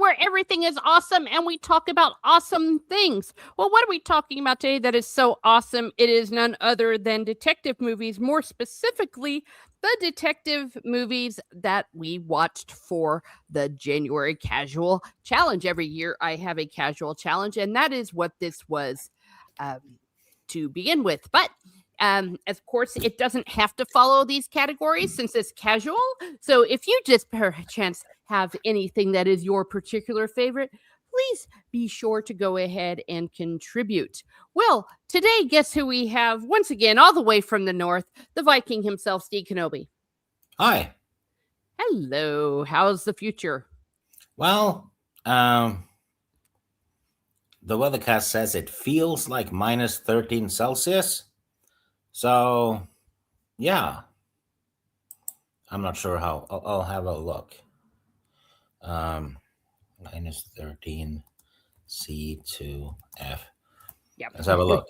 where everything is awesome and we talk about awesome things. Well, what are we talking about today that is so awesome? It is none other than detective movies, more specifically, the detective movies that we watched for the January Casual Challenge. Every year I have a casual challenge, and that is what this was to begin with. But of course, it doesn't have to follow these categories since it's casual. So if you just perchance have anything that is your particular favorite, please be sure to go ahead and contribute. Well, today, guess who we have once again, all the way from the north, the Viking himself, Steve Kenobi. Hi. Hello. How's the future? Well, the weathercast says it feels like minus 13 Celsius. So, yeah. I'm not sure how. I'll have a look. Minus 13 C2F. Yep. Let's have a look.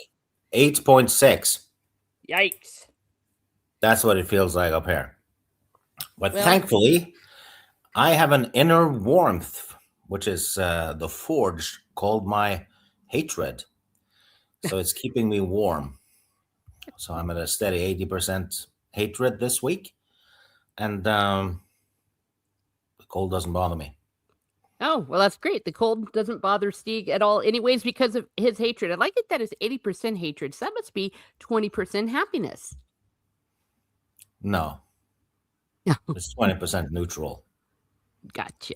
8.6. Yikes. That's what it feels like up here. But Well- thankfully, I have an inner warmth, which is the forge called my hatred. So it's keeping me warm. So I'm at a steady 80% hatred this week. And the cold doesn't bother me. Oh, well, that's great. The cold doesn't bother Steve at all, anyways, because of his hatred. I like it that it's 80% hatred. So that must be 20% happiness. No. It's 20% neutral. Gotcha.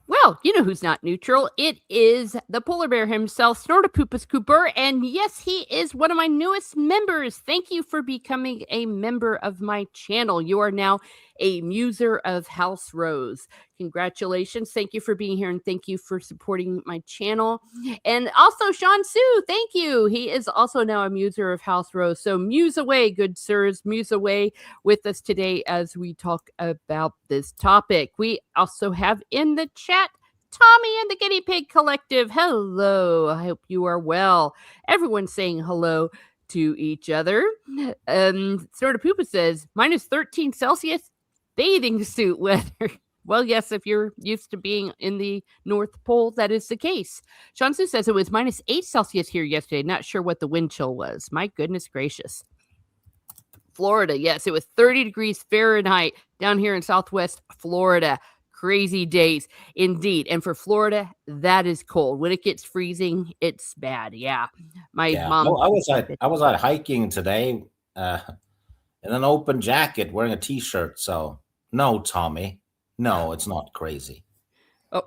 Well, you know who's not neutral. It is the polar bear himself, Snortopoopus Cooper. And yes, he is one of my newest members. Thank you for becoming a member of my channel. You are now a muser of House Rose. Congratulations. Thank you for being here and thank you for supporting my channel. And also Sean Sue, thank you. He is also now a muser of House Rose. So muse away, good sirs, muse away with us today as we talk about this topic. We also have in the chat Tommy and the Guinea Pig Collective. Hello. I hope you are well. Everyone's saying hello to each other. Snortopoopa says minus 13 Celsius bathing suit weather. Well, yes, if you're used to being in the North Pole, that is the case. Shansu says it was minus 8 Celsius here yesterday. Not sure what the wind chill was. My goodness gracious. Florida, yes, it was 30 degrees Fahrenheit down here in Southwest Florida. Crazy days indeed. And for Florida, that is cold. When it gets freezing, it's bad. Yeah. My mom. No, I was out hiking today in an open jacket wearing a t-shirt. So no, Tommy. No, it's not crazy. Oh,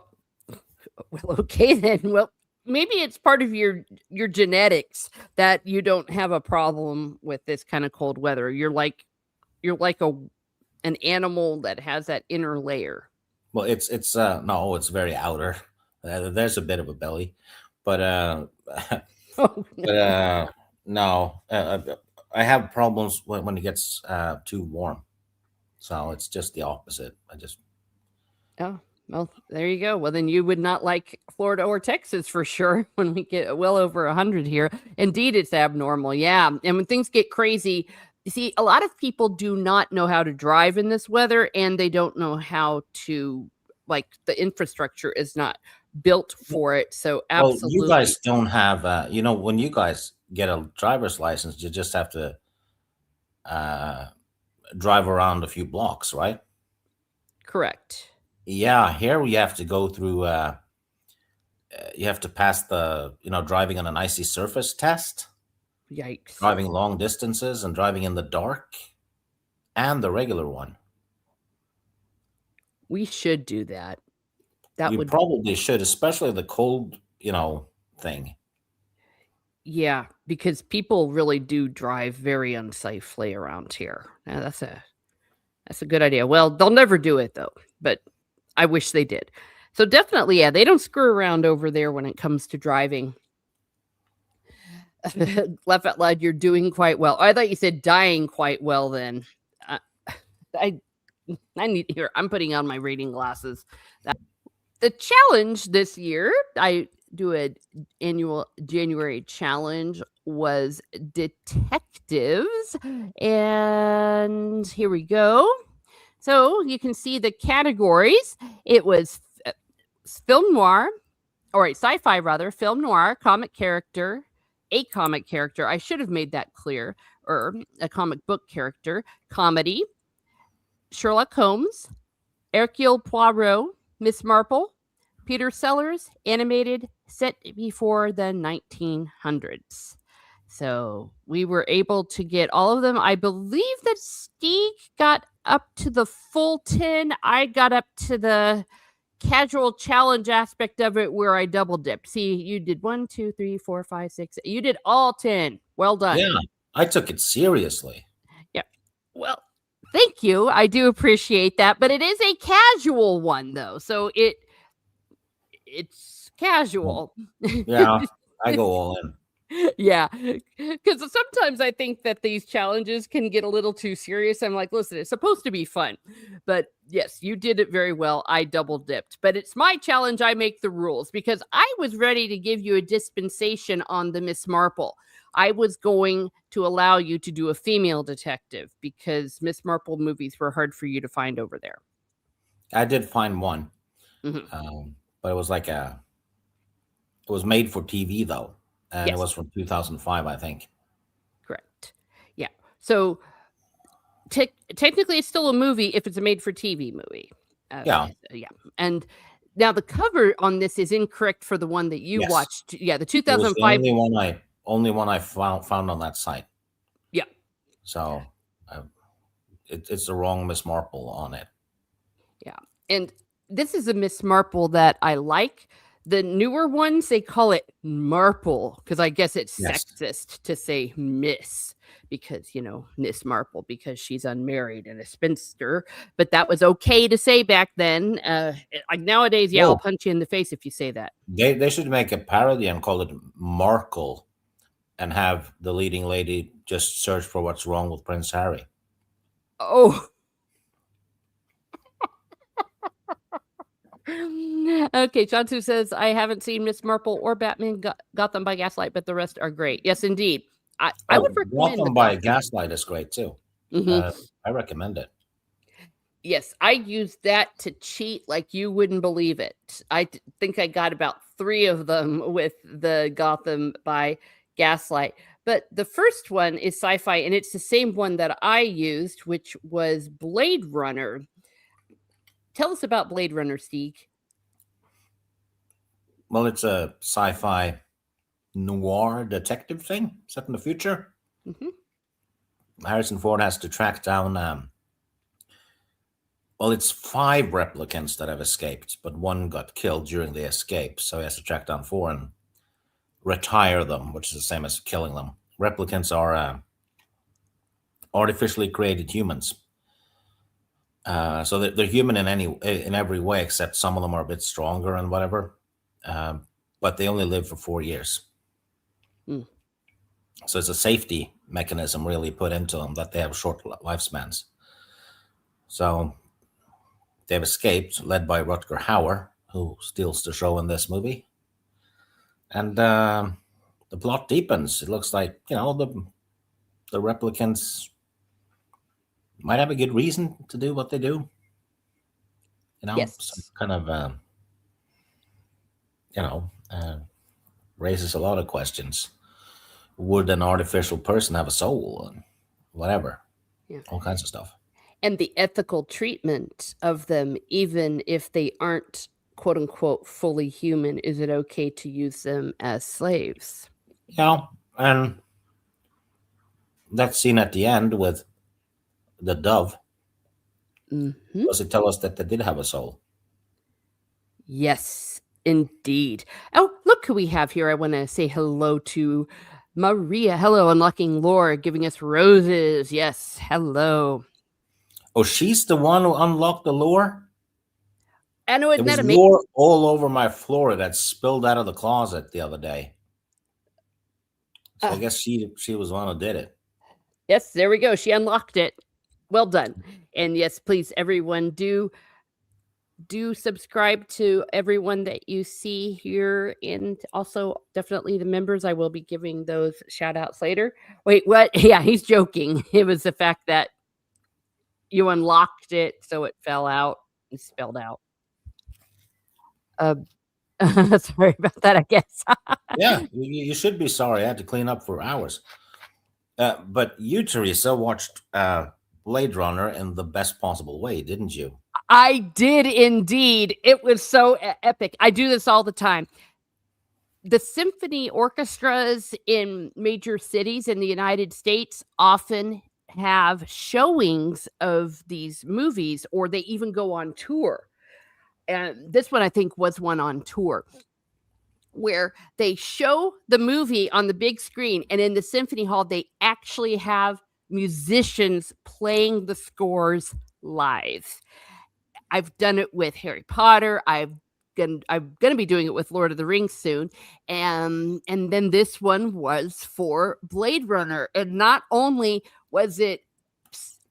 well, okay then. Well, maybe it's part of your genetics that you don't have a problem with this kind of cold weather. You're like an animal that has that inner layer. Well, it's no, it's very outer. There's a bit of a belly, but Oh, but no, I have problems when it gets too warm. So it's just the opposite. Oh, well, there you go. Well, then you would not like Florida or Texas for sure when we get well over 100 here. Indeed, it's abnormal. Yeah. And when things get crazy, you see, a lot of people do not know how to drive in this weather and they don't know how to, like, the infrastructure is not built for it. So, absolutely. Well, you guys don't have, when you guys get a driver's license, you just have to drive around a few blocks, right? Correct. Yeah, here we have to go through. You have to pass the, driving on an icy surface test, Yikes. driving long distances, and driving in the dark, and the regular one. We should do that. That You would probably should, especially the cold, thing. Yeah, because people really do drive very unsafely around here. Now, that's a good idea. Well, they'll never do it though, but I wish they did. So definitely, yeah, they don't screw around over there when it comes to driving. Laugh out loud, you're doing quite well. I thought you said dying quite well then. I need here. I'm putting on my reading glasses. The challenge this year, I do an annual January challenge, was detectives. And here we go. So you can see the categories. It was film noir, or right, sci-fi rather, film noir, comic character, a comic character. I should have made that clear, or a comic book character, comedy, Sherlock Holmes, Hercule Poirot, Miss Marple, Peter Sellers, animated, set before the 1900s. So we were able to get all of them. I believe that Steve got up to the full 10. I got up to the casual challenge aspect of it where I double dipped. See, you did 1, 2, 3, 4, 5, 6. You did all 10. Well done. Yeah, I took it seriously. Yeah. Well, thank you. I do appreciate that, but it is a casual one though. So it's casual. Yeah, I go all in. Yeah, because sometimes I think that these challenges can get a little too serious. I'm like, listen, it's supposed to be fun. But yes, you did it very well. I double dipped. But it's my challenge. I make the rules because I was ready to give you a dispensation on the Miss Marple. I was going to allow you to do a female detective because Miss Marple movies were hard for you to find over there. I did find one, Mhm. but it was like it was made for TV though, and it Yes. was from 2005, I think. Correct. Yeah. So technically, it's still a movie if it's a made-for-TV movie. Yeah. Yeah. And now the cover on this is incorrect for the one that you Yes. watched. Yeah, the It was the 2005. only one I found on that site. Yeah. So it's the wrong Miss Marple on it. Yeah. And this is a Miss Marple that I like. The newer ones, they call it Marple because I guess it's Yes. sexist to say Miss because, Miss Marple because she's unmarried and a spinster. But that was okay to say back then. Nowadays, yeah, I'll Whoa. punch you in the face if you say that. They should make a parody and call it Markle, and have the leading lady just search for what's wrong with Prince Harry. Oh. Okay, Chantu says, I haven't seen Miss Marple or Batman Gotham by Gaslight, but the rest are great. Yes, indeed. I would recommend Gotham by Gaslight is great too. Mhm. I recommend it. Yes, I used that to cheat like you wouldn't believe it. I think I got about 3 of them with the Gotham by Gaslight. But the first one is sci-fi, and it's the same one that I used, which was Blade Runner. Tell us about Blade Runner, Steve. Well, it's a sci-fi noir detective thing set in the future. Mhm. Harrison Ford has to track down. Well, it's 5 replicants that have escaped, but one got killed during the escape, so he has to track down 4 and retire them, which is the same as killing them. Replicants are artificially created humans. So they're human in every way, except some of them are a bit stronger and whatever. But they only live for 4 years. Mm. So it's a safety mechanism really put into them that they have short lifespans. So they've escaped, led by Rutger Hauer, who steals the show in this movie. And the plot deepens. It looks like, the replicants might have a good reason to do what they do. Yes. So kind of, raises a lot of questions. Would an artificial person have a soul? And whatever. Yeah. All kinds of stuff. And the ethical treatment of them, even if they aren't quote unquote fully human, is it okay to use them as slaves? Yeah, and that scene at the end with the dove, does it tell us that they did have a soul? Yes, indeed. Oh, look who we have here. I want to say hello to Maria. Hello, Unlocking Lore, giving us roses. Yes, hello. Oh, she's the one who unlocked the lure? I know, There was lure all over my floor that spilled out of the closet the other day. So I guess she was the one who did it. Yes, there we go. She unlocked it. Well done. And yes, please, everyone, do subscribe to everyone that you see here, and also definitely the members. I will be giving those shout outs later. Wait, what? Yeah, he's joking. It was the fact that you unlocked it, so it fell out and spelled out. Uh, sorry about that, I guess. Yeah, you should be sorry. I had to clean up for hours. But you, Teresa, watched Blade Runner in the best possible way, didn't you? I did indeed. It was so epic. I do this all the time. The symphony orchestras in major cities in the United States often have showings of these movies, or they even go on tour. And this one, I think, was one on tour where they show the movie on the big screen, and in the symphony hall, they actually have musicians playing the scores live. I've done it with Harry Potter. I'm gonna be doing it with Lord of the Rings soon, and then this one was for Blade Runner, and not only was it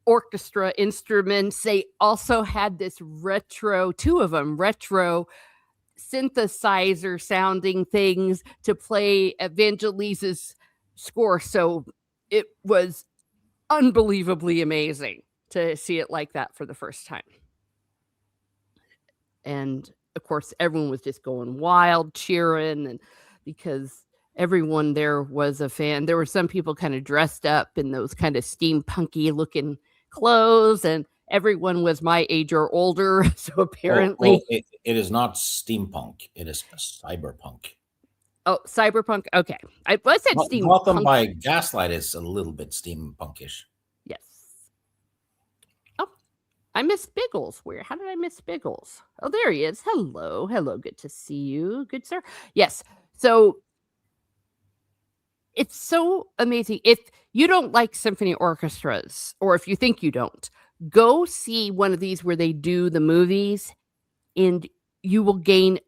orchestra instruments, they also had this retro, two of them retro synthesizer sounding things to play Evangelise's score. So it was unbelievably amazing to see it like that for the first time. And of course, everyone was just going wild, cheering, and because everyone there was a fan. There were some people kind of dressed up in those kind of steampunky looking clothes, and everyone was my age or older. So Well, apparently, it is not steampunk. It is cyberpunk. oh, cyberpunk. Okay, I said Gotham steampunk. by Gaslight is a little bit steampunkish. Yes. Oh, I missed Biggles. Where? How did I miss Biggles? Oh, there he is. Hello, hello. Good to see you, good sir. Yes. So it's so amazing. If you don't like symphony orchestras, or if you think you don't, go see one of these where they do the movies, and you will gain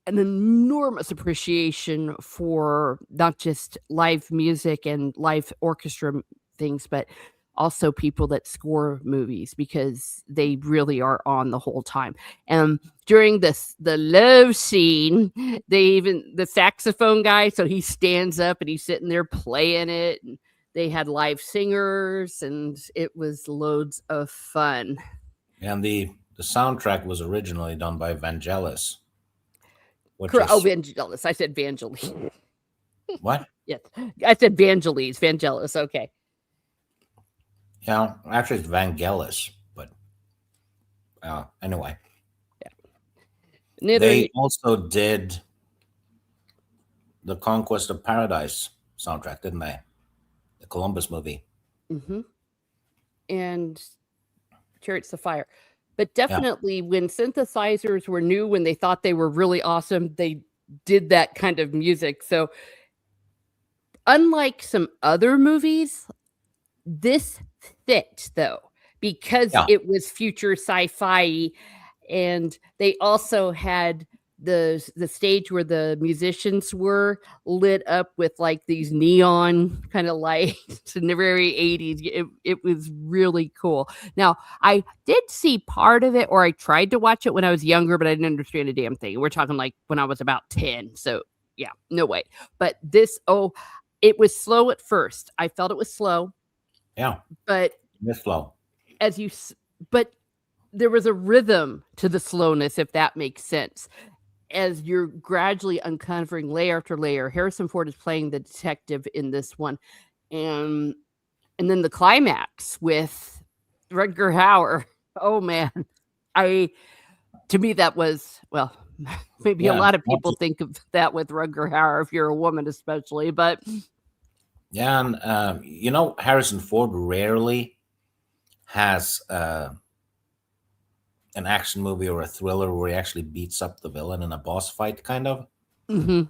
an enormous appreciation for not just live music and live orchestra things, but also people that score movies because they really are on the whole time. And during the love scene, they even the saxophone guy, so he stands up and he's sitting there playing it. And they had live singers, and it was loads of fun. And the soundtrack was originally done by Vangelis, which Oh, is Vangelis. I said Vangelis. what? Yes, I said Vangelis. Vangelis. Okay. Yeah, actually it's Vangelis, but anyway. Neither. They also did the Conquest of Paradise soundtrack, didn't they? The Columbus movie. Mm-hmm. And Chariots of Fire. But Yeah. definitely when synthesizers were new, when they thought they were really awesome, they did that kind of music. So unlike some other movies, this fit though, because Yeah. it was future sci-fi, and they also had the stage where the musicians were lit up with like these neon kind of lights in the very 80s. It was really cool. Now, I did see part of it, or I tried to watch it when I was younger, but I didn't understand a damn thing. We're talking like when I was about 10. So yeah, no way. But this, oh, it was slow at first. I felt it was slow, Yeah. but Miss Flow. as you, but there was a rhythm to the slowness, if that makes sense. As you're gradually uncovering layer after layer, Harrison Ford is playing the detective in this one, and then the climax with Rutger Hauer. Oh man, I to me that was well, maybe a Yeah. lot of people think of that with Rutger Hauer if you're a woman, especially, but Yeah, and Harrison Ford rarely has an action movie or a thriller where he actually beats up the villain in a boss fight, kind of. mhm,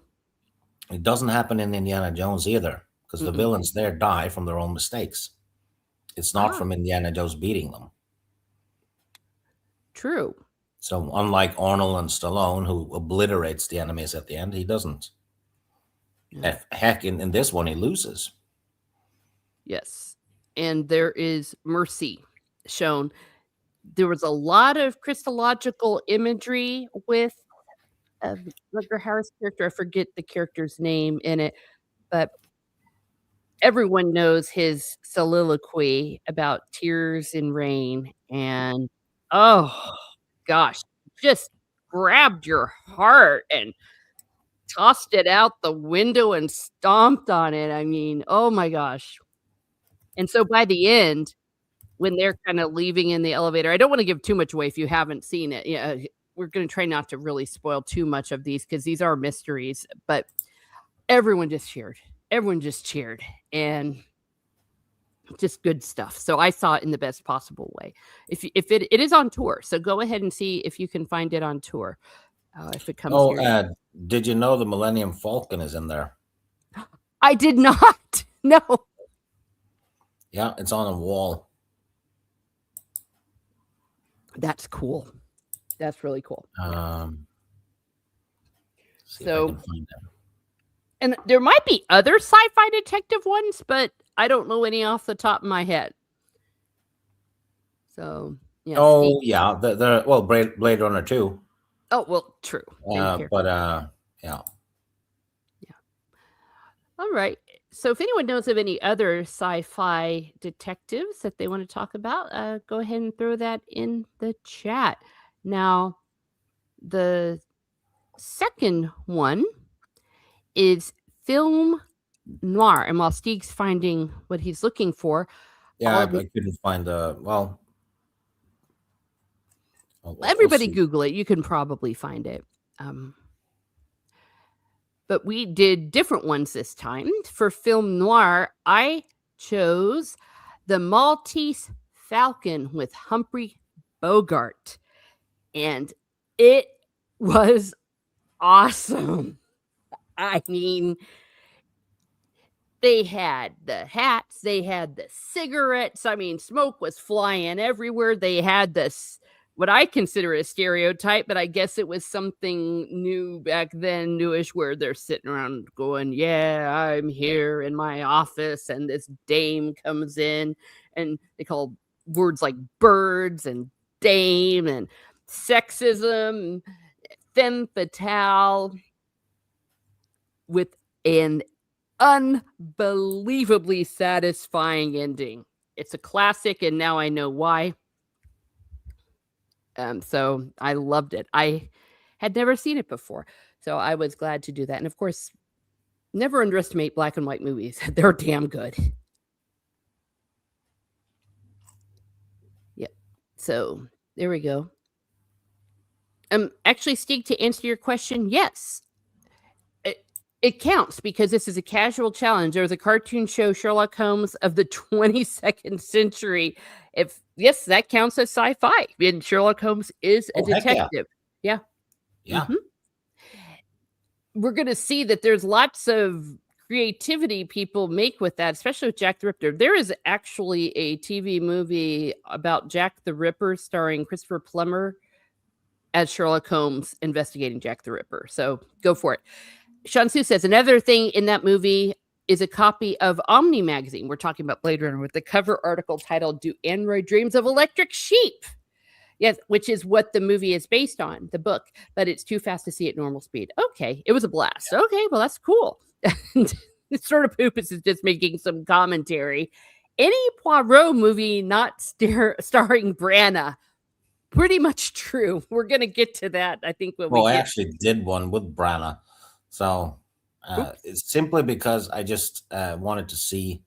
It doesn't happen in Indiana Jones either, because the mm-mm. villains there die from their own mistakes. It's not Ah, from Indiana Jones beating them. true. So unlike Arnold and Stallone, who obliterates the enemies at the end, he doesn't. Yeah. Heck, in this one, he loses. Yes, and there is mercy shown. There was a lot of Christological imagery with Rutger Hauer's character. I forget the character's name in it, but everyone knows his soliloquy about tears in rain, and oh gosh, just grabbed your heart and tossed it out the window and stomped on it. I mean, oh my gosh. And so by the end, when they're kinda leaving in the elevator, I don't wanna give too much away if you haven't seen it. Yeah, we're gonna try not to really spoil too much of these because these are mysteries, but everyone just cheered. Everyone just cheered, and just good stuff. So I saw it in the best possible way. If it is on tour, so go ahead and see if you can find it on tour, if it comes Oh, here yet. did you know the Millennium Falcon is in there? I did not. No. Yeah, it's on a wall. That's cool. That's really cool. See if I So can find it. and there might be other sci-fi detective ones, but I don't know any off the top of my head. So, yeah, Steve. Oh, yeah, well, Blade Runner 2. Oh, well, true. Thank you. But yeah. Yeah. All right. So if anyone knows of any other sci-fi detectives that they want to talk about, go ahead and throw that in the chat. Now, the second one is film noir. And while Steve's finding what he's looking for, Yeah, I couldn't find well. Everybody Google it. You can probably find it. But we did different ones this time. For film noir, I chose The Maltese Falcon with Humphrey Bogart. And it was awesome. I mean, they had the hats, they had the cigarettes. I mean, smoke was flying everywhere. They had this, what I consider a stereotype, but I guess it was something new back then, newish, where they're sitting around going, yeah, I'm here in my office, and this dame comes in, and they call words like birds and dame and sexism, femme fatale, with an unbelievably satisfying ending. It's a classic, and now I know why. So I loved it. I had never seen it before, so I was glad to do that. And of course, never underestimate black and white movies. They're damn good. Yep. So there we go. Actually, Steve, to answer your question, yes. It counts because this is a casual challenge. There was a cartoon show, Sherlock Holmes of the 22nd century. Yes, that counts as sci-fi. And Sherlock Holmes is a detective. Yeah. Yeah. Mm-hmm. We're going to see that there's lots of creativity people make with that, especially with Jack the Ripper. There is actually a TV movie about Jack the Ripper starring Christopher Plummer as Sherlock Holmes investigating Jack the Ripper. So go for it. Sean Sue says another thing in that movie is a copy of Omni magazine. We're talking about Blade Runner with the cover article titled "Do Android Dreams of Electric Sheep?" Yes, which is what the movie is based on, the book, but it's too fast to see at normal speed. Okay, it was a blast. Yeah. Okay, well, that's cool. Sort of Poopus is just making some commentary. Any Poirot movie not starring Branagh, pretty much true. We're going to get to that, I think. I actually did one with Branagh. So it's simply because I just wanted to see.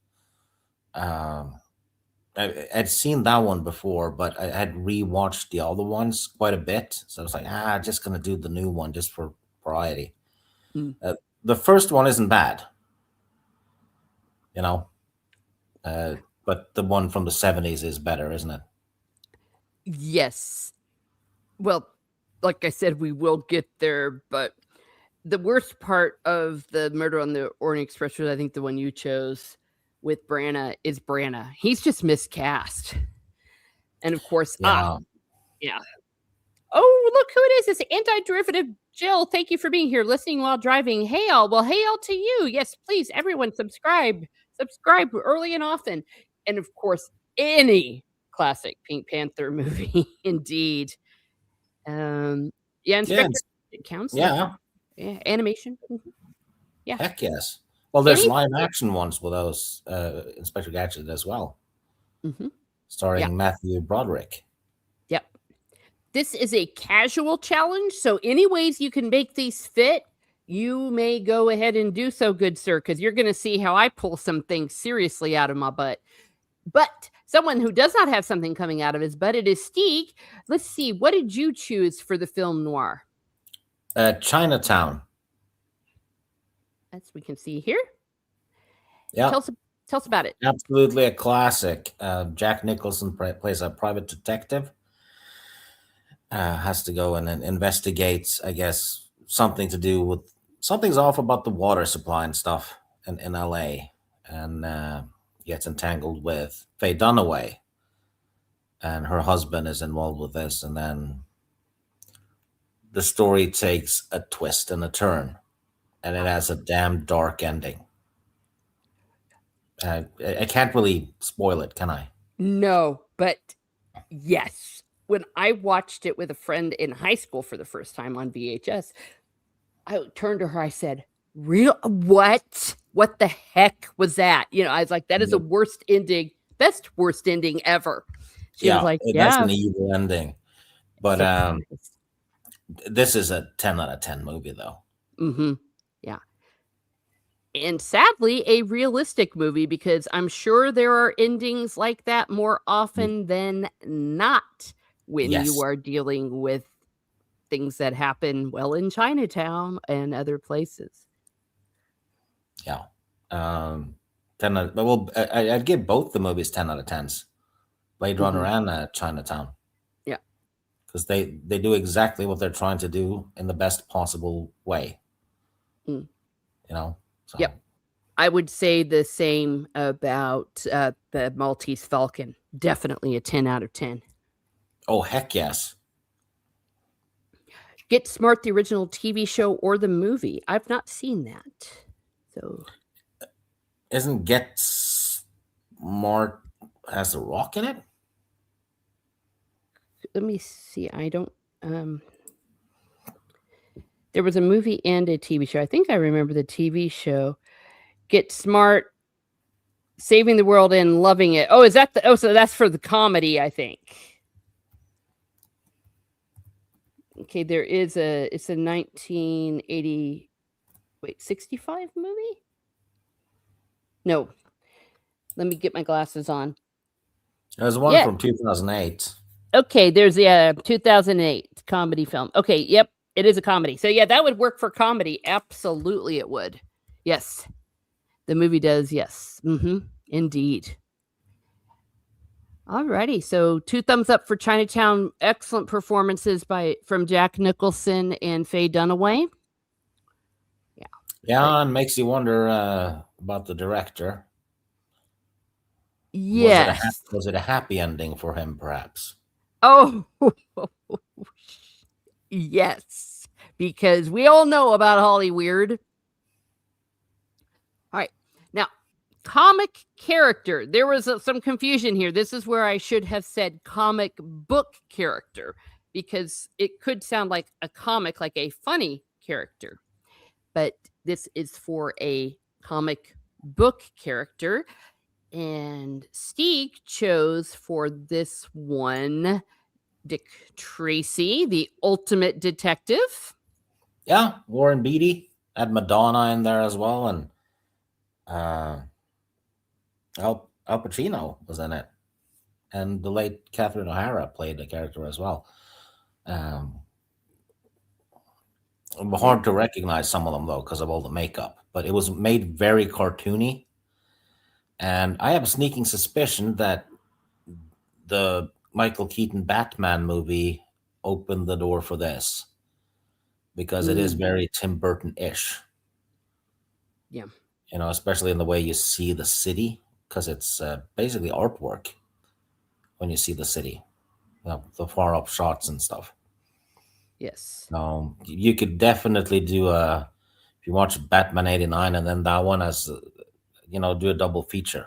I'd seen that one before, but I had rewatched the other ones quite a bit. So I was like, just going to do the new one just for variety. The first one isn't bad, but the one from the 70s is better, isn't it? Yes. Well, like I said, we will get there, but the worst part of the Murder on the Orient Express was, I think, the one you chose with Branagh is Branagh. He's just miscast. And of course, yeah. Oh, look who it is. It's anti-derivative Jill. Thank you for being here, listening while driving. Hey, all. Well, hey, all to you. Yes, please, everyone, subscribe. Subscribe early and often. And of course, any classic Pink Panther movie, indeed. Inspector, it counts. Yeah. Animation. Mm-hmm. Yeah. Heck yes. Well, there's live action ones with those Inspector Gadget as well. Mm-hmm. Starring Matthew Broderick. Yep. this is a casual challenge. So, any ways you can make these fit, you may go ahead and do so, good sir, because you're going to see how I pull some things seriously out of my butt. But someone who does not have something coming out of his butt, it is Steeg. Let's see, what did you choose for the film noir? Chinatown. As we can see here. Yeah. Tell us about it. Absolutely a classic. Jack Nicholson plays a private detective. Has to go and investigates, I guess, something to do with something's off about the water supply and stuff in LA, and gets entangled with Faye Dunaway, and her husband is involved with this, and then the story takes a twist and a turn, and it has a damn dark ending. I can't really spoil it, can I? No, but yes. When I watched it with a friend in high school for the first time on VHS, I turned to her, I said, "Real what? What the heck was that?" I was like, "That is the worst ending, best worst ending ever." She was like, that's "Yeah." an evil ending. But this is a 10 out of 10 movie, though. Mm-hmm. Yeah. And sadly, a realistic movie, because I'm sure there are endings like that more often than not when you are dealing with things that happen, well, in Chinatown and other places. Yeah. 10 well, I'd give both the movies 10 out of 10s. Blade Runner and Chinatown. Yeah. Because they do exactly what they're trying to do in the best possible way. Mm. So. Yep. I would say the same about the Maltese Falcon. Definitely a 10 out of 10. Oh, heck yes. Get Smart, the original TV show or the movie. I've not seen that. So, isn't Get Smart has The Rock in it? Let me see. I don't. There was a movie and a TV show. I think I remember the TV show. Get Smart, Saving the World and Loving It. Oh, is that the? Oh, so that's for the comedy, I think. Okay, there is a. It's a 1980. Wait, 65 movie? No. Let me get my glasses on. There's one from 2008. Okay, there's the 2008 comedy film. Okay, yep, it is a comedy. So yeah, that would work for comedy. Absolutely, it would. Yes, the movie does. Yes, indeed. Alrighty, so 2 thumbs up for Chinatown. Excellent performances from Jack Nicholson and Faye Dunaway. Yeah, and makes you wonder about the director. Yes. Was it a happy ending for him, perhaps? Oh, yes, because we all know about Hollyweird. All right, now, comic character. There was some confusion here. This is where I should have said comic book character, because it could sound like a comic, like a funny character. But this is for a comic book character. And Steeg chose for this one Dick Tracy, the ultimate detective. Yeah, Warren Beatty had Madonna in there as well, and Al Pacino was in it, and the late Catherine O'Hara played the character as well. Hard to recognize some of them though because of all the makeup, but it was made very cartoony. And I have a sneaking suspicion that the Michael Keaton Batman movie opened the door for this, because it is very Tim Burton-ish. Yeah. Especially in the way you see the city, because it's basically artwork when you see the city, the far up shots and stuff. Yes. You could definitely do if you watch Batman 89 and then that one as do a double feature.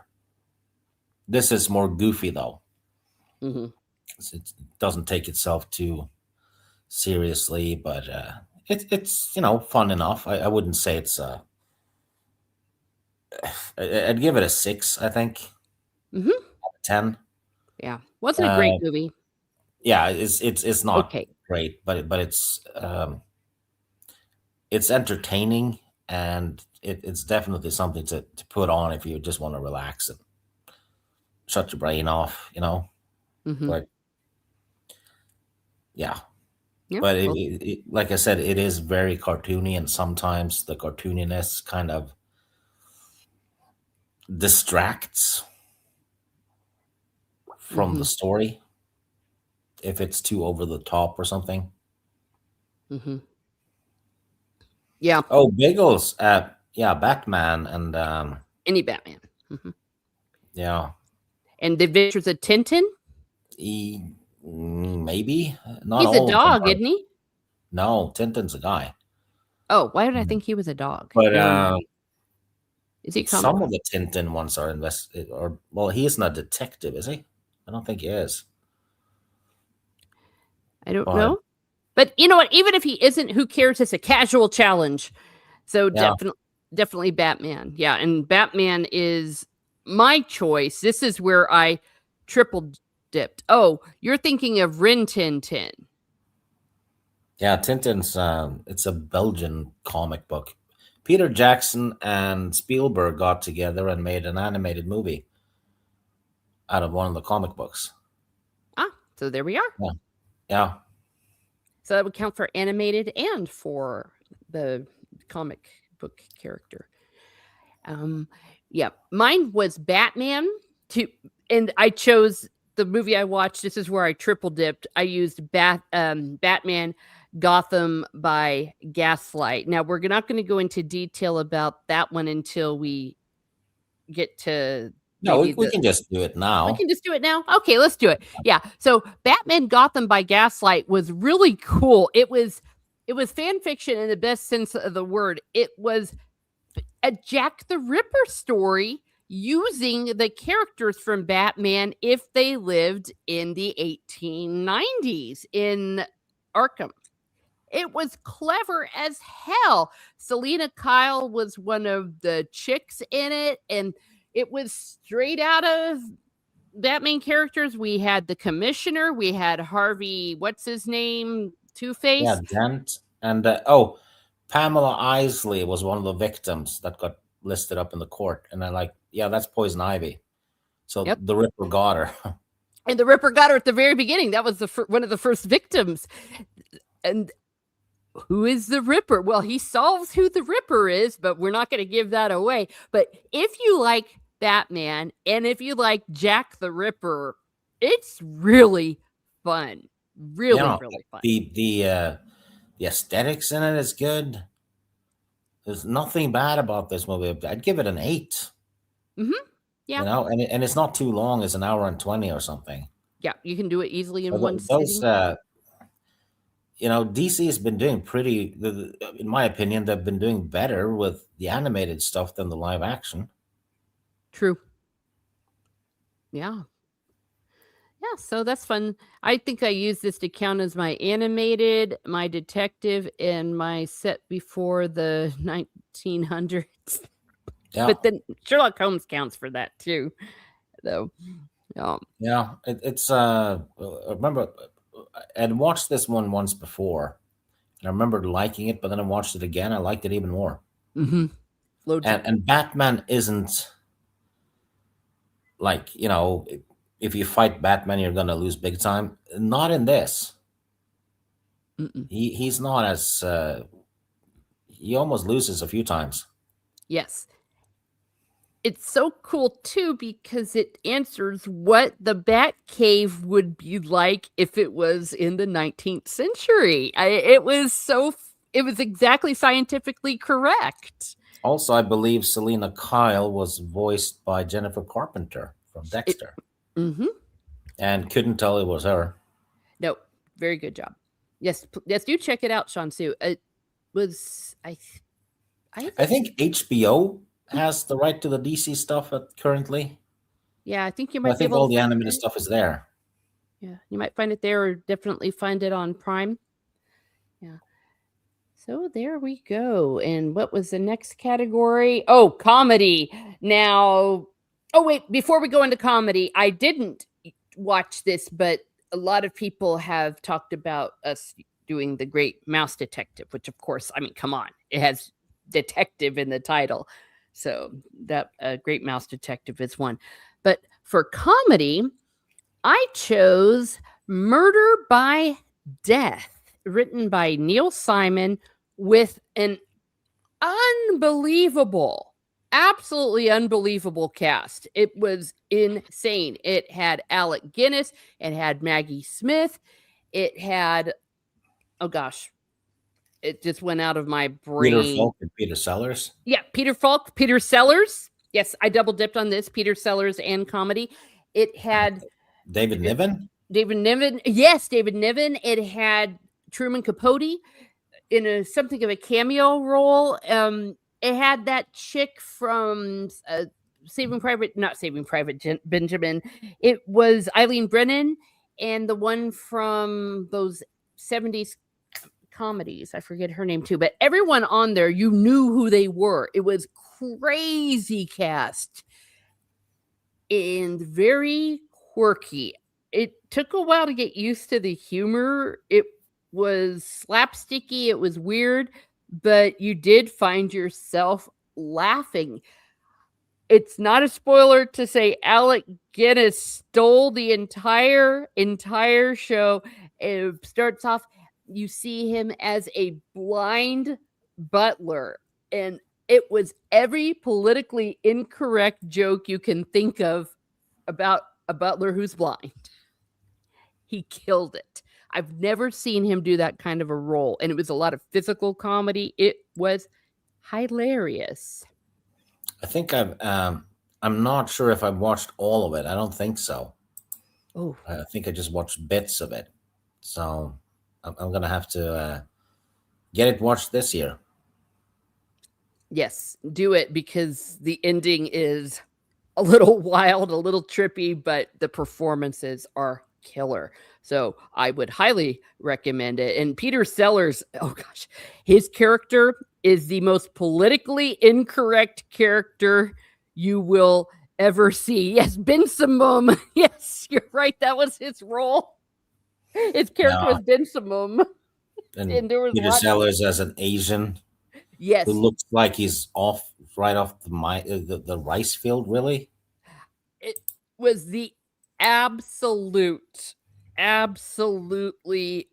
This is more goofy though. It doesn't take itself too seriously, but it's fun enough. I wouldn't say it's I'd give it a 6, I think. 10. Yeah, wasn't a great movie. Yeah, it's not Okay. great, but it's entertaining, and it's definitely something to put on if you just want to relax and shut your brain off, you know. Mm-hmm. But yeah, Yeah. but Well. like I said, it is very cartoony, and sometimes the cartooniness kind of distracts from Mm-hmm. the story if it's too over the top or something. Mm-hmm. Yeah. Oh, Biggles, yeah, Batman, and Any Batman. Hmm. yeah, And the Adventures of Tintin. he, maybe not He's a all of them dog, are. isn't he? No, Tintin's a guy, Oh, why did I Mm. think he was a dog? but Never mind. Is he comic some book? of the Tintin ones are invested, or well, he isn't a detective, is he? I don't think he is. I don't But know. But you know what? Even if he isn't, who cares? It's a casual challenge. So yeah, definitely Batman. Yeah, and Batman is my choice. This is where I triple dipped. Oh, you're thinking of Rin Tin Tin. yeah, Tintin's it's a Belgian comic book. Peter Jackson and Spielberg got together and made an animated movie out of one of the comic books. Ah, so there we are. Yeah, yeah, So that would count for animated and for the comic book character. Um, yeah, mine was Batman to, and I chose the movie I watched. This is where I triple dipped. I used Batman Gotham by Gaslight. Now we're not going to go into detail about that one until we get to no, maybe we the. can just do it We now. can just do it now. Okay, let's do it. Yeah. So Batman Gotham by Gaslight was really cool. It was fan fiction in the best sense of the word. It was a Jack the Ripper story using the characters from Batman if they lived in the 1890s in Arkham. It was clever as hell. Selena Kyle was one of the chicks in it, and it was straight out of Batman characters. We had the Commissioner, we had Harvey, what's his name? Two Yeah, Face. Dent and oh, Pamela Isley was one of the victims that got listed up in the court, and I'm like, yeah, that's Poison Ivy. So Yep. the Ripper got her. And the Ripper got her at the very beginning. That was one of the first victims. And who is the Ripper? Well, he solves who the Ripper is, but we're not going to give that away. But if you like Batman and if you like Jack the Ripper, it's really fun. You Really, know, really fun. the aesthetics in it is good. There's nothing bad about this movie. I'd give it an 8. Hmm. Yeah. You know, and it's not too long. It's an hour and 20 or something. Yeah. You can do it easily So in one those, sitting. DC has been doing pretty. In my opinion, they've been doing better with the animated stuff than the live action. True. Yeah. Yeah, so that's fun. I think I use this to count as my animated, my detective, and my set before the 1900s. Yeah, But then Sherlock Holmes counts for that too, though. yeah. It's I remember I'd watched this one once before, and I remember liking it, but then I watched it again. I liked it even more. Mm-hmm. Loads of. And Batman isn't like, if you fight Batman, you're gonna lose big time. Not in this. Mm-mm. He's not as he almost loses a few times. Yes. It's so cool too because it answers what the Batcave would be like if it was in the 19th century. It was exactly scientifically correct. Also, I believe Selena Kyle was voiced by Jennifer Carpenter from It, Dexter, mm-hmm. and couldn't tell it was her. No, very good job. Yes, yes, do check it out, Sean Sue. It was I I think HBO has the right to the DC stuff currently. yeah, I think you I might be think able all to the find it animated there. stuff is there. Yeah, you might find it there or definitely find it on Prime. Yeah. So there we go. And what was the next category? Oh, comedy. Now, oh wait, before we go into comedy, I didn't watch this, but a lot of people have talked about us doing the Great Mouse Detective, which, of course, I mean, come on, it has detective in the title. So that Great Mouse Detective is one. But for comedy, I chose Murder by Death, written by Neil Simon, with an unbelievable, absolutely unbelievable cast. It was insane. It had Alec Guinness, it had Maggie Smith, it had, oh gosh, it just went out of my Peter brain. Falk and Peter Sellers. Yeah, Peter Falk, Peter Sellers. Yes, I double dipped on this, Peter Sellers and comedy. It had David Niven. David Niven. Yes, David Niven. It had Truman Capote in something of a cameo role. It had that chick from not Saving Private Benjamin. It was Eileen Brennan, and the one from those 70s comedies. I forget her name too, but everyone on there, you knew who they were. It was crazy cast and very quirky. It took a while to get used to the humor. It was slapsticky, it was weird, but you did find yourself laughing. It's not a spoiler to say Alec Guinness stole the entire show. It starts off, you see him as a blind butler, and it was every politically incorrect joke you can think of about a butler who's blind. He killed it. I've never seen him do that kind of a role, and it was a lot of physical comedy. It was hilarious. I think I'm not sure if I've watched all of it. I don't think so. Oh, I think I just watched bits of it. So I'm gonna have to get it watched this year. yes, do it because the ending is a little wild, a little trippy, but the performances are killer. So I would highly recommend it. And Peter Sellers, oh gosh, his character is the most politically incorrect character you will ever see. Yes, Ben Simum. Yes, you're right. That was his role. His character Yeah, was Ben Simum. and And there was Peter lots. Sellers as an Asian who Yes, looks like he's right off the rice field. Really? it was the absolute, absolutely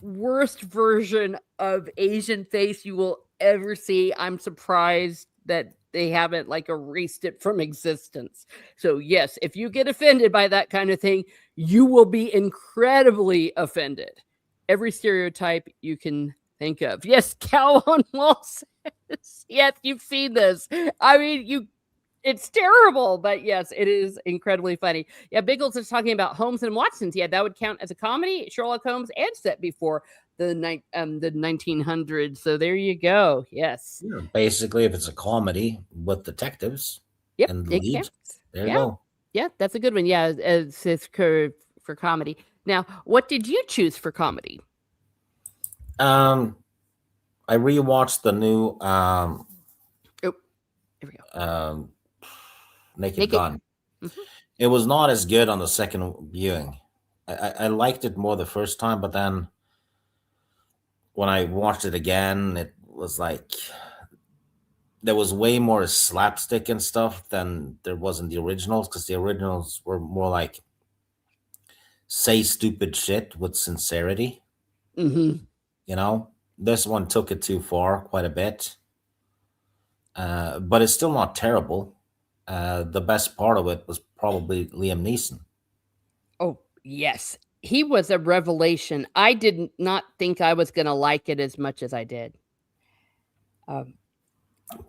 worst version of Asian face you will ever see. I'm surprised that they haven't like erased it from existence. So yes, if you get offended by that kind of thing, you will be incredibly offended. Every stereotype you can think of. Yes, Cow on Wall says. Yes, you've seen this. I mean, it's terrible, but yes, it is incredibly funny. Yeah, Biggles is talking about Holmes and Watson's. Yeah, that would count as a comedy. Sherlock Holmes and set before the 1900s. So there you go. Yes. Yeah. Basically, if it's a comedy with detectives Yep. and the It lead, counts. there you Yeah. go. Yeah, that's a good one. Yeah, it's for comedy. Now, what did you choose for comedy? Um, I rewatched the new Oh, here we go. Naked Naked. Gun. Mhm. It was not as good on the second viewing. I liked it more the first time, but then when I watched it again, it was like there was way more slapstick and stuff than there was in the originals, because the originals were more like say stupid shit with sincerity. Mhm. You know, this one took it too far quite a bit, but it's still not terrible. The best part of it was probably Liam Neeson. Oh, yes. He was a revelation. I did not think I was going to like it as much as I did. Um,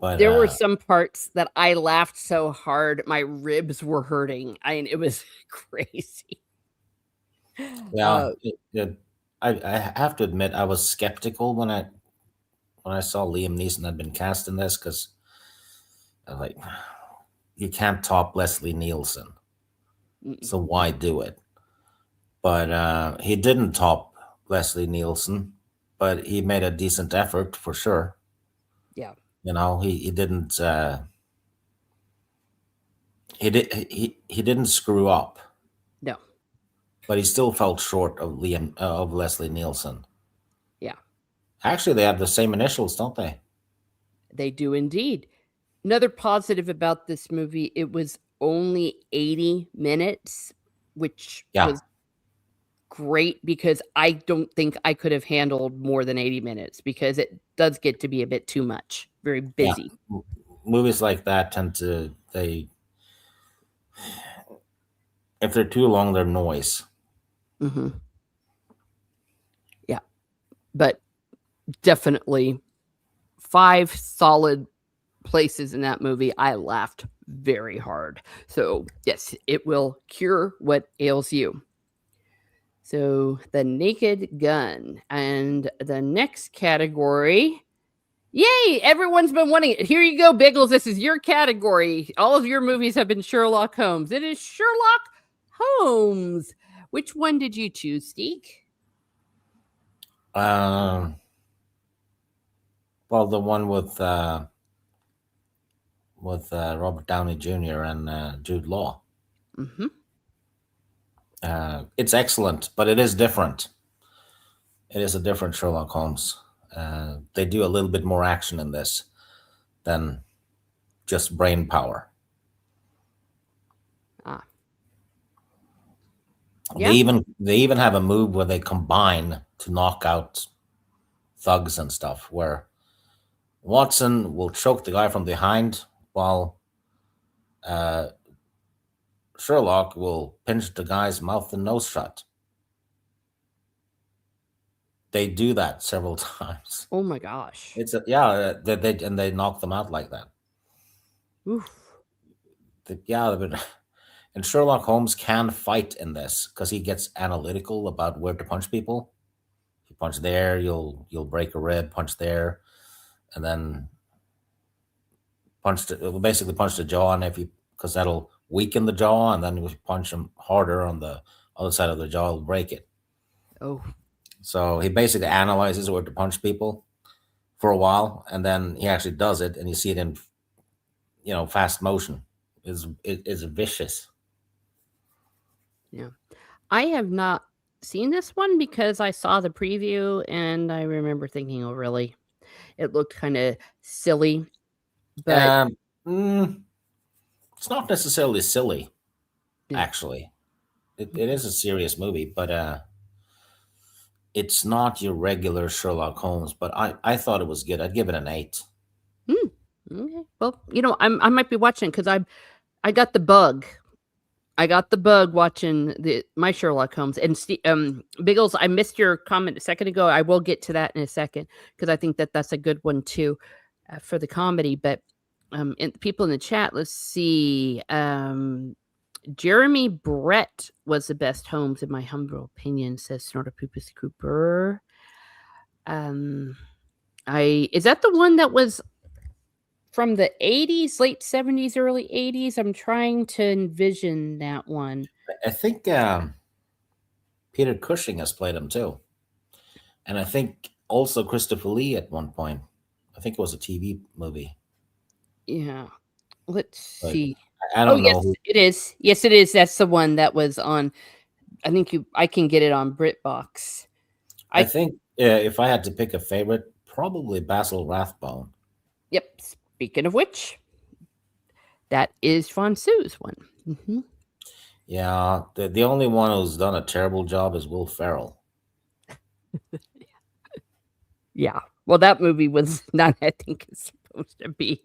But there were some parts that I laughed so hard my ribs were hurting. I mean, it was crazy. yeah, I have to admit I was skeptical when I saw Liam Neeson had been cast in this, because I was like, you can't top Leslie Nielsen, so why do it? But he didn't top Leslie Nielsen, but he made a decent effort for sure. Yeah. You know, he didn't he didn't screw up. No. but he still fell short of Liam of Leslie Nielsen. Yeah, Actually, they have the same initials, don't they? they do indeed. Another positive about this movie, it was only 80 minutes, which Yeah, was great because I don't think I could have handled more than 80 minutes because it does get to be a bit too much, very yeah. busy. Movies like that tend to they if they're too long, they're noise. Hmm. Yeah, but definitely 5 solid places in that movie. I laughed very hard. So, yes, it will cure what ails you. So, the Naked Gun. And the next category. Yay! Everyone's been wanting it. Here you go, Biggles. This is your category. All of your movies have been Sherlock Holmes. It is Sherlock Holmes. Which one did you choose, Steek? Um, well, the one with Robert Downey Jr. and Jude Law. Mm-hmm. It's excellent, but it is different. It is a different Sherlock Holmes. They do a little bit more action in this than just brain power. Ah, They yeah. even have a move where they combine to knock out thugs and stuff. Where Watson will choke the guy from behind, while uh, Sherlock will pinch the guy's mouth and nose shut. They do that several times. Oh my gosh. It's a yeah, they knock them out like that. Oof. Yeah, but and Sherlock Holmes can fight in this because he gets analytical about where to punch people. You punch there, you'll break a rib. Punch there, and then basically punch the jaw, and if you because that'll weaken the jaw, and then if you punch him harder on the other side of the jaw, it'll break it. Oh. So he basically analyzes where to punch people for a while, and then he actually does it, and you see it in fast motion. Is vicious. Yeah. I have not seen this one because I saw the preview and I remember thinking, oh, really? It looked kind of silly, but Um, mm, it's not necessarily silly, yeah. actually. It is a serious movie, but it's not your regular Sherlock Holmes. But I thought it was good. I'd give it an 8. Hmm. Okay. Well, I might be watching because I got the bug. I got the bug watching my Sherlock Holmes and Biggles. I missed your comment a second ago. I will get to that in a second because I think that that's a good one too for the comedy. But people in the chat, let's see. Jeremy Brett was the best Holmes in my humble opinion, says Snortopupus Cooper. Is that the one that was from the 80s, late 70s, early 80s? I'm trying to envision that one. I think Peter Cushing has played him too, and I think also Christopher Lee at one point. I think it was a TV movie, Yeah. Let's but see. I Oh, don't yes, know who. it is. Yes, it is. That's the one that was on. I can get it on BritBox. I I think if I had to pick a favorite, probably Basil Rathbone. Yep. Speaking of which, that is Fonsu's one. Mm-hmm. Yeah, the only one who's done a terrible job is Will Ferrell. Yeah. Well, that movie was not. I think it's supposed to be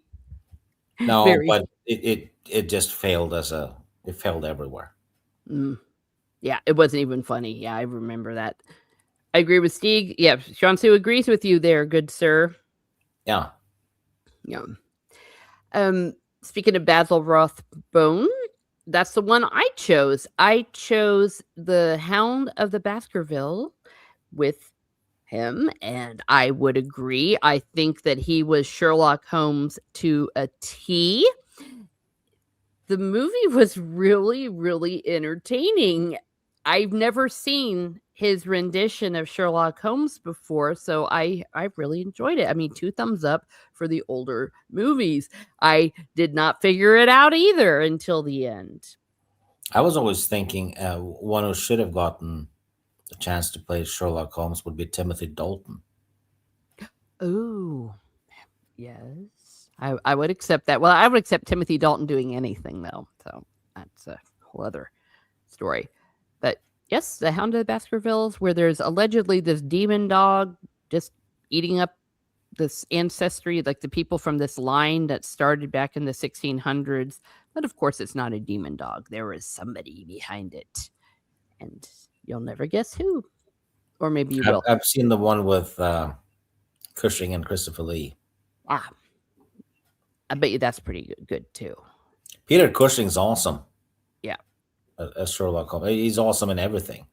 No, very. but it just failed it failed everywhere. Mm, yeah, it wasn't even funny. Yeah, I remember that. I agree with Steve. Yeah, Sean Sue agrees with you there, good sir. Yeah. Yeah. Speaking of Basil Rathbone, that's the one I chose. I chose the Hound of the Baskerville with him, and I would agree. I think that he was Sherlock Holmes to a T. The movie was really, really entertaining. I've never seen his rendition of Sherlock Holmes before, so I really enjoyed it. I mean, 2 thumbs up for the older movies. I did not figure it out either until the end. I was always thinking one who should have gotten the chance to play Sherlock Holmes would be Timothy Dalton. Ooh, yes. I would accept that. Well, I would accept Timothy Dalton doing anything, though. So that's a whole other story. But yes, the Hound of the Baskervilles, where there's allegedly this demon dog just eating up this ancestry, like the people from this line that started back in the 1600s. But of course, it's not a demon dog. There is somebody behind it. And you'll never guess who. Or maybe you will. I've seen the one with Cushing and Christopher Lee. Ah, I bet you that's pretty good too. Peter Cushing's awesome. Yeah. As Sherlock Holmes. He's awesome in everything.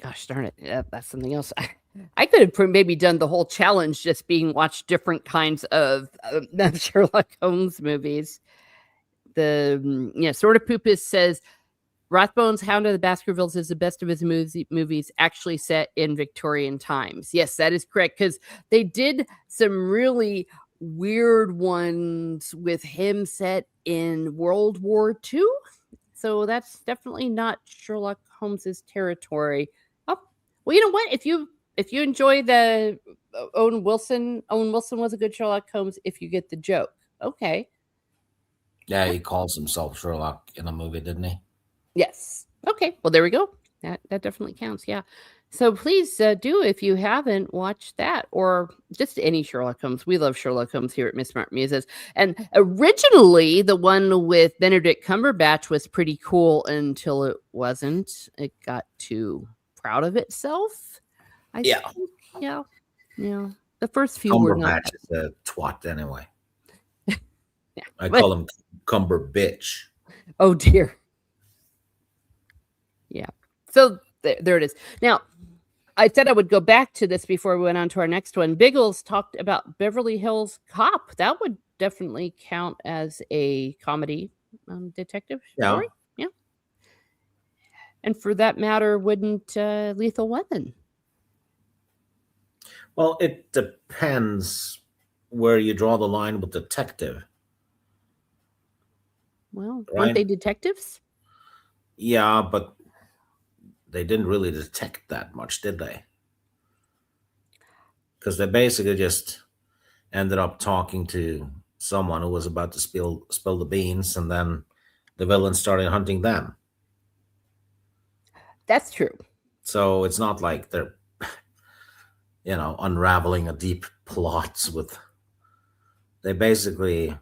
Gosh darn it. Yeah, that's something else. I could have maybe done the whole challenge just being watched different kinds of Sherlock Holmes movies. The Sort of Poopus says Rathbone's Hound of the Baskervilles is the best of his movies actually set in Victorian times. Yes, that is correct, because they did some really weird ones with him set in World War II. So that's definitely not Sherlock Holmes's territory. Oh, well, you know what? If you enjoy the Owen Wilson was a good Sherlock Holmes if you get the joke. Okay. Yeah, he calls himself Sherlock in a movie, didn't he? Yes. Okay. Well, there we go. That definitely counts. Yeah. So please do if you haven't watched that or just any Sherlock Holmes. We love Sherlock Holmes here at Miss Smart Muses. And originally, the one with Benedict Cumberbatch was pretty cool until it wasn't. It got too proud of itself. I think. Yeah. Yeah. The first few were not. Cumberbatch is a twat anyway. Yeah. I call him Cumber Bitch. Oh dear. Yeah. So there it is. Now, I said I would go back to this before we went on to our next one. Biggles talked about Beverly Hills Cop. That would definitely count as a comedy detective story. Yeah. And for that matter, wouldn't Lethal Weapon? Well, it depends where you draw the line with detective. Well, weren't they detectives? Yeah, but they didn't really detect that much, did they? Because they basically just ended up talking to someone who was about to spill the beans, and then the villains started hunting them. That's true. So it's not like they're, unraveling a deep plot with. They basically,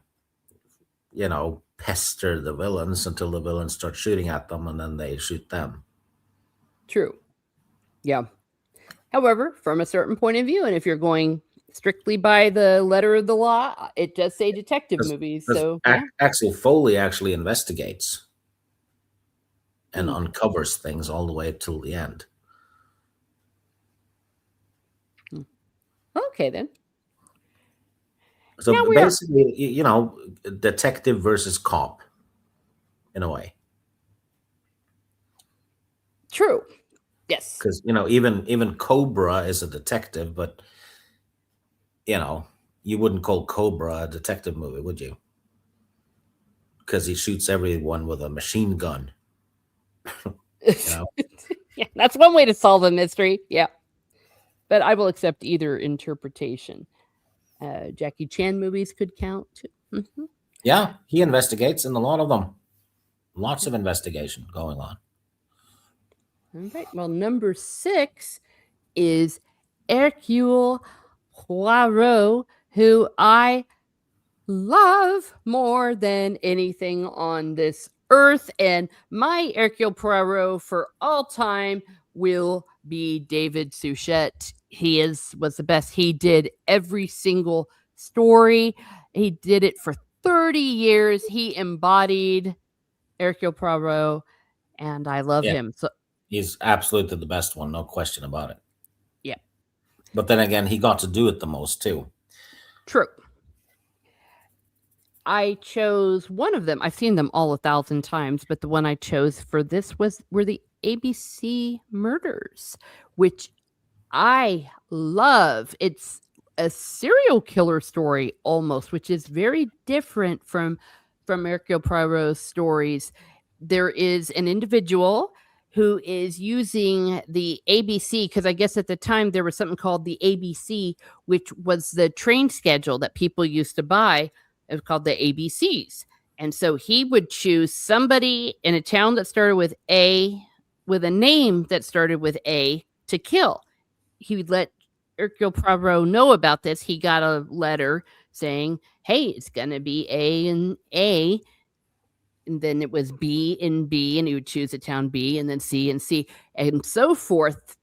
pester the villains until the villains start shooting at them, and then they shoot them. True. Yeah. However, from a certain point of view, and if you're going strictly by the letter of the law, it does say detective movies. So Axel Foley actually investigates and uncovers things all the way till the end. Okay, then. So basically, detective versus cop, in a way. True. Yes. Because even Cobra is a detective, but you wouldn't call Cobra a detective movie, would you? Because he shoots everyone with a machine gun. Yeah, that's one way to solve a mystery. Yeah. But I will accept either interpretation. Jackie Chan movies could count too. Mm-hmm. Yeah, he investigates in a lot of them. Lots of investigation going on. All right. Well, number 6 is Hercule Poirot, who I love more than anything on this earth. And my Hercule Poirot for all time will be David Suchet. He was the best. He did every single story. He did it for 30 years. He embodied Hercule Poirot, and I love him. So he's absolutely the best one, no question about it. Yeah. But then again, he got to do it the most too. True. I chose one of them. I've seen them all 1,000 times, but the one I chose for this were the ABC Murders, which I love. It's a serial killer story almost, which is very different from from Hercule Poirot's stories, there is an individual who is using the ABC, because I guess at the time there was something called the ABC, which was the train schedule that people used to buy. It was called the ABCs. And so he would choose somebody in a town that started with A, with a name that started with A, to kill. He would let Hercule Poirot know about this. He got a letter saying, hey, it's going to be A and A. And then it was B and B, and he would choose a town B, and then C and C, and so forth.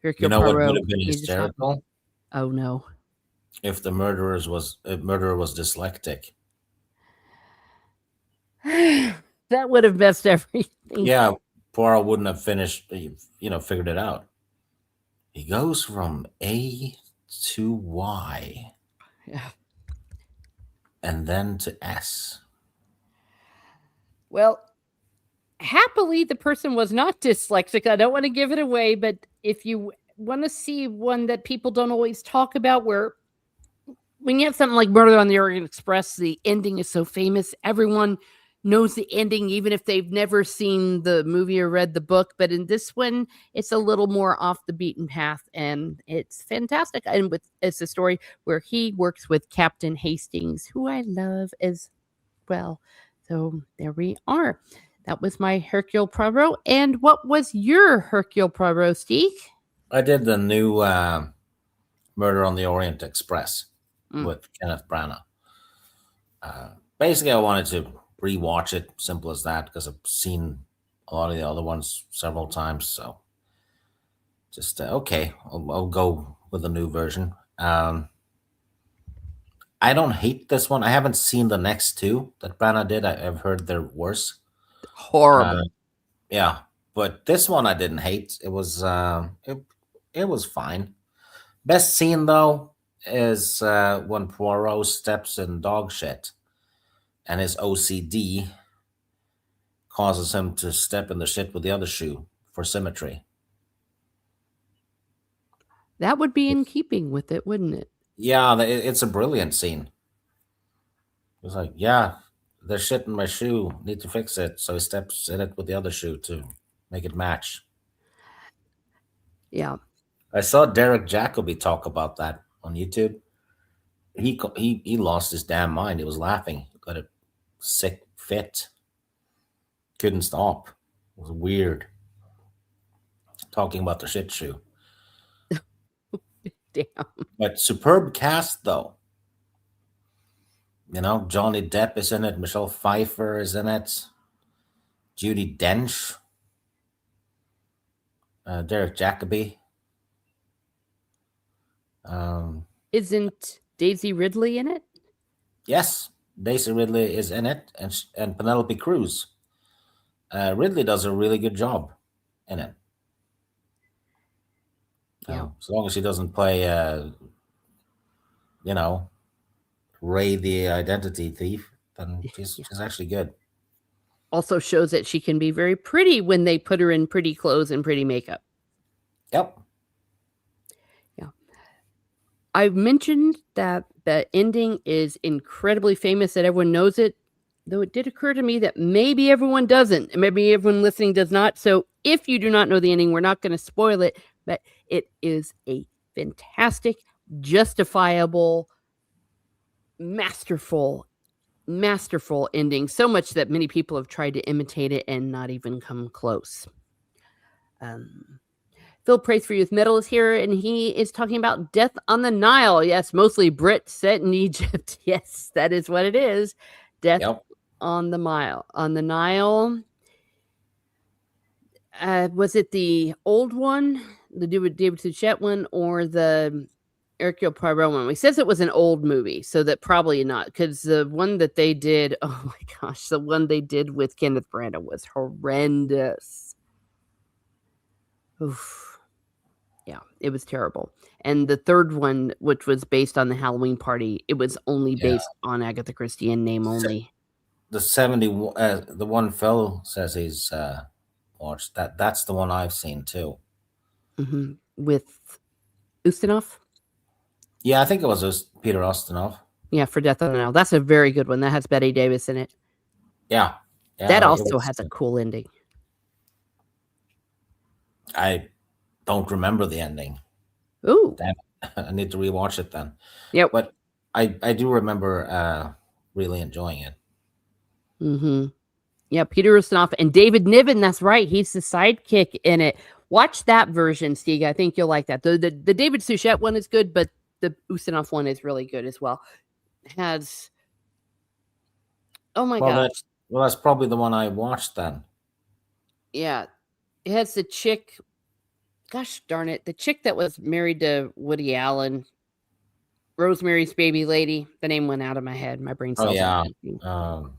You Hercule know what would Poirot, have been he just happened. hysterical Oh no. if the murderer was dyslexic. That would have messed everything. Yeah, Poirot wouldn't have finished. Figured it out. He goes from A to Y Yeah. and then to S. Well, happily, the person was not dyslexic. I don't want to give it away, but if you want to see one that people don't always talk about, where when you have something like Murder on the Orient Express, the ending is so famous. Everyone knows the ending, even if they've never seen the movie or read the book. But in this one, it's a little more off the beaten path, and it's fantastic. And it's a story where he works with Captain Hastings, who I love as well. So there we are. That was my Hercule Poirot. And what was your Hercule Poirot, Steve? I did the new Murder on the Orient Express with Kenneth Branagh. Basically, I wanted to rewatch it, simple as that, because I've seen a lot of the other ones several times. So just okay, I'll go with the new version. I don't hate this one. I haven't seen the next two that Branagh did. I've heard they're worse. Horrible. Yeah, but this one I didn't hate. It was it was fine. Best scene though is when Poirot steps in dog shit, and his OCD causes him to step in the shit with the other shoe for symmetry. That would be in keeping with it, wouldn't it? Yeah, it's a brilliant scene. It's like, yeah, there's shit in my shoe. Need to fix it. So he steps in it with the other shoe to make it match. Yeah. I saw Derek Jacobi talk about that on YouTube. He lost his damn mind. He was laughing. He got a sick fit. Couldn't stop. It was weird. Talking about the shit shoe. Damn. But superb cast though. Johnny Depp is in it. Michelle Pfeiffer is in it. Judi Dench. Derek Jacobi. Isn't Daisy Ridley in it? Yes, Daisy Ridley is in it, and Penelope Cruz. Ridley does a really good job in it. Yeah. As long as she doesn't play, Ray the identity thief, then she's actually good. Also shows that she can be very pretty when they put her in pretty clothes and pretty makeup. Yep. Yeah. I've mentioned that the ending is incredibly famous, that everyone knows it, though it did occur to me that maybe everyone doesn't, and maybe everyone listening does not. So if you do not know the ending, we're not going to spoil it, but it is a fantastic, justifiable, masterful ending, so much that many people have tried to imitate it and not even come close. Phil Praise for Youth Metal is here, and he is talking about Death on the Nile. Yes, mostly Brit set in Egypt. Yes, that is what it is. Death on the Nile. On the Nile. Was it the old one, the David Suchet one, or the Hercule Poirot one? He says it was an old movie, so that probably not, because the one that they did, oh my gosh, the one they did with Kenneth Branagh was horrendous. Oof. Yeah, it was terrible. And the third one, which was based on the Halloween Party, it was only based on Agatha Christie and name only. The the one Phil says he's watched, that's the one I've seen too. Mm-hmm. With Ustinov? Yeah, I think it was Peter Ustinov. Yeah, for Death on the Nile. That's a very good one. That has Bette Davis in it. Yeah, That yeah. It also was. has a cool ending. I don't remember the ending. Ooh. Damn it. I need to rewatch it then. Yep. But I do remember really enjoying it. Mm-hmm. Yeah, Peter Ustinov and David Niven. That's right. He's the sidekick in it. Watch that version, Stieg. I think you'll like that. The David Suchet one is good, but the Ustinov one is really good as well. It has, oh my Well, gosh, that's probably the one I watched then. yeah, it has the chick. Gosh darn it, the chick that was married to Woody Allen, Rosemary's Baby Lady. The name went out of my head. My brain Oh cells aren't yeah. working.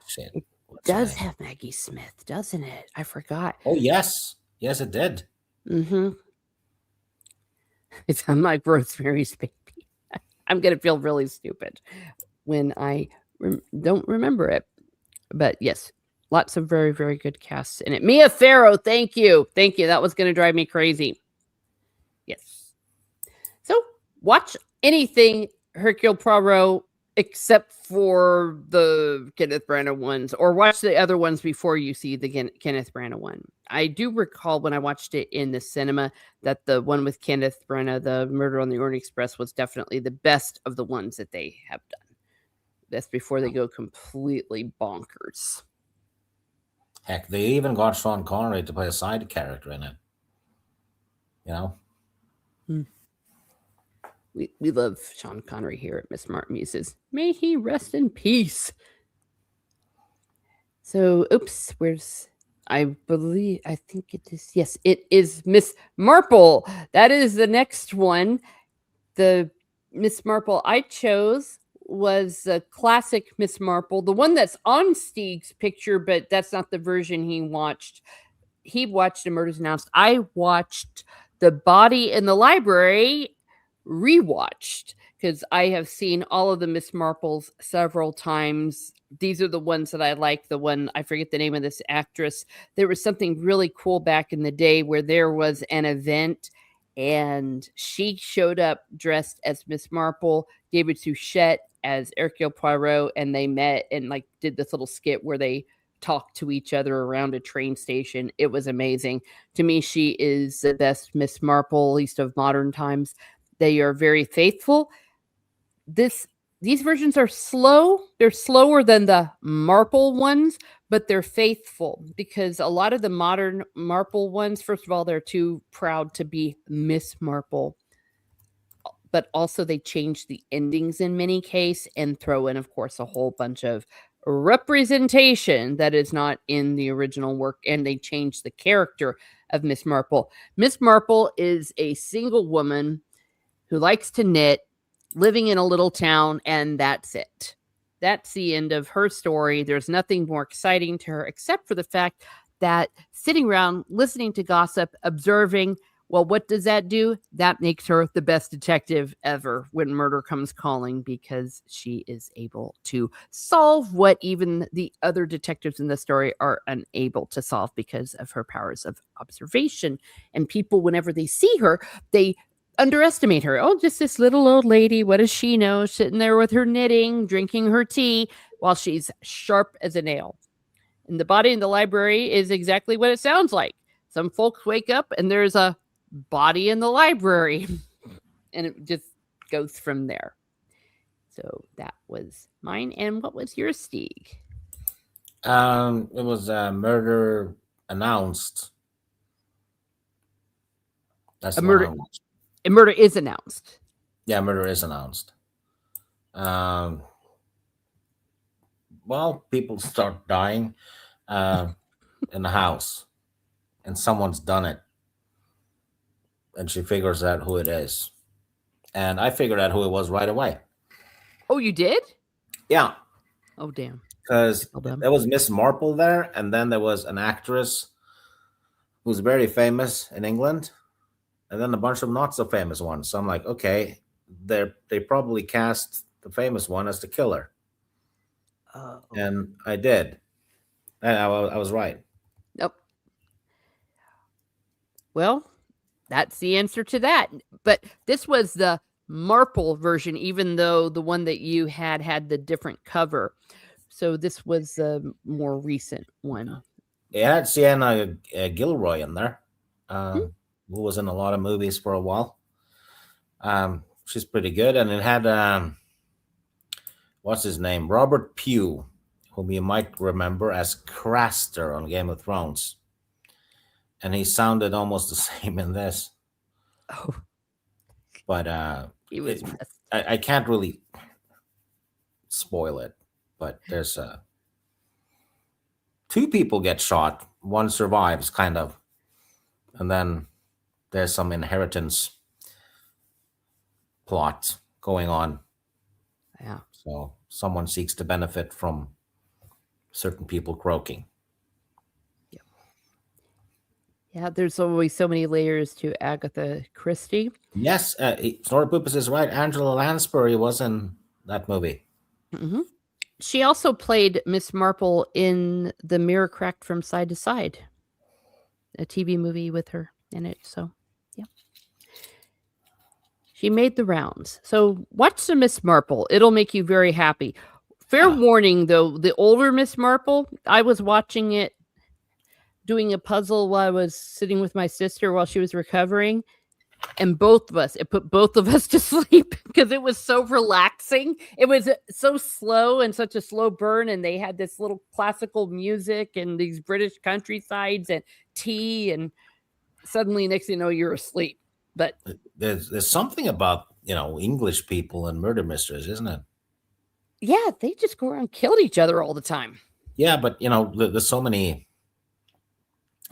Shit. It What's her does name? have Maggie Smith, doesn't it? I forgot. Oh yes, yes it did. Mm-hmm. It's unlike Rosemary's Baby. I'm gonna feel really stupid when I don't remember it. But yes, lots of very, very good casts in it. Mia Farrow, thank you. Thank you. That was going to drive me crazy. Yes. So watch anything Hercule Poirot except for the Kenneth Branagh ones, or watch the other ones before you see the Kenneth Branagh one. I do recall when I watched it in the cinema that the one with Kenneth Branagh, the Murder on the Orient Express, was definitely the best of the ones that they have done. That's before they go completely bonkers. Heck, they even got Sean Connery to play a side character in it. You know? We love Sean Connery here at Miss Martin Muses. May he rest in peace. So, oops, where's I think it is. Yes, it is Miss Marple. That is the next one. The Miss Marple I chose was a classic Miss Marple, the one that's on Steeg's picture, but that's not the version he watched. He watched A Murder's Announced. I watched The Body in the Library rewatched because I have seen all of the Miss Marples several times. These are the ones that I like. The one, I forget the name of this actress. There was something really cool back in the day where there was an event and she showed up dressed as Miss Marple, David Suchet as Hercule Poirot, and they met and like did this little skit where they talked to each other around a train station. It was amazing. To me, she is the best Miss Marple, at least of modern times. They are very faithful. These versions are slow. They're slower than the Marple ones, but they're faithful because a lot of the modern Marple ones, first of all, they're too proud to be Miss Marple, but also they change the endings in many cases and throw in, of course, a whole bunch of representation that is not in the original work, and they change the character of Miss Marple. Miss Marple is a single woman who likes to knit, living in a little town, and that's it. That's the end of her story. There's nothing more exciting to her except for the fact that sitting around, listening to gossip, observing, well, what does that do? That makes her the best detective ever when murder comes calling because she is able to solve what even the other detectives in the story are unable to solve because of her powers of observation. And people, whenever they see her, they underestimate her. Oh, just this little old lady. What does she know? Sitting there with her knitting, drinking her tea while she's sharp as a nail. And The Body in the Library is exactly what it sounds like. Some folks wake up and there's a body in the library. And it just goes from there. So that was mine. And what was your Stieg? It was Murder Announced. That's A the one I murder. watched. A murder is announced. Yeah, Murder is Announced. Um, well, people start dying in the house, and someone's done it, and she figures out who it is. And I figured out who it was right away. Oh, you did? Yeah, Oh, damn. because Well done. there was Miss Marple there, and then there was an actress who's very famous in England, and then a bunch of not so famous ones. So I'm like, okay, they probably cast the famous one as the killer, Oh. and I did, and I was right. Nope. Well, that's the answer to that. But this was the Marple version, even though the one that you had the different cover. So this was a more recent one. It had Sienna Gilroy in there, Hmm? who was in a lot of movies for a while. She's pretty good, and it had what's his name, Robert Pugh, whom you might remember as Craster on Game of Thrones, and he sounded almost the same in this. Oh, But he was it, best. I can't really spoil it. But there's two people get shot, one survives, kind of, and then there's some inheritance plot going on. Yeah. So someone seeks to benefit from certain people croaking. Yeah, there's always so many layers to Agatha Christie. Yes, Snortopupus is right. Angela Lansbury was in that movie. Hmm. She also played Miss Marple in The Mirror Cracked from Side to Side, a TV movie with her in it. So, yeah. She made the rounds. So, watch the Miss Marple. It'll make you very happy. Fair warning, though, the older Miss Marple, I was watching it doing a puzzle while I was sitting with my sister while she was recovering. And it put both of us to sleep because it was so relaxing. It was so slow and such a slow burn. And they had this little classical music and these British countrysides and tea. And suddenly, next thing you know, you're asleep. But there's something about English people and murder mysteries, isn't it? yeah, they just go around and killed each other all the time. Yeah, but there's so many.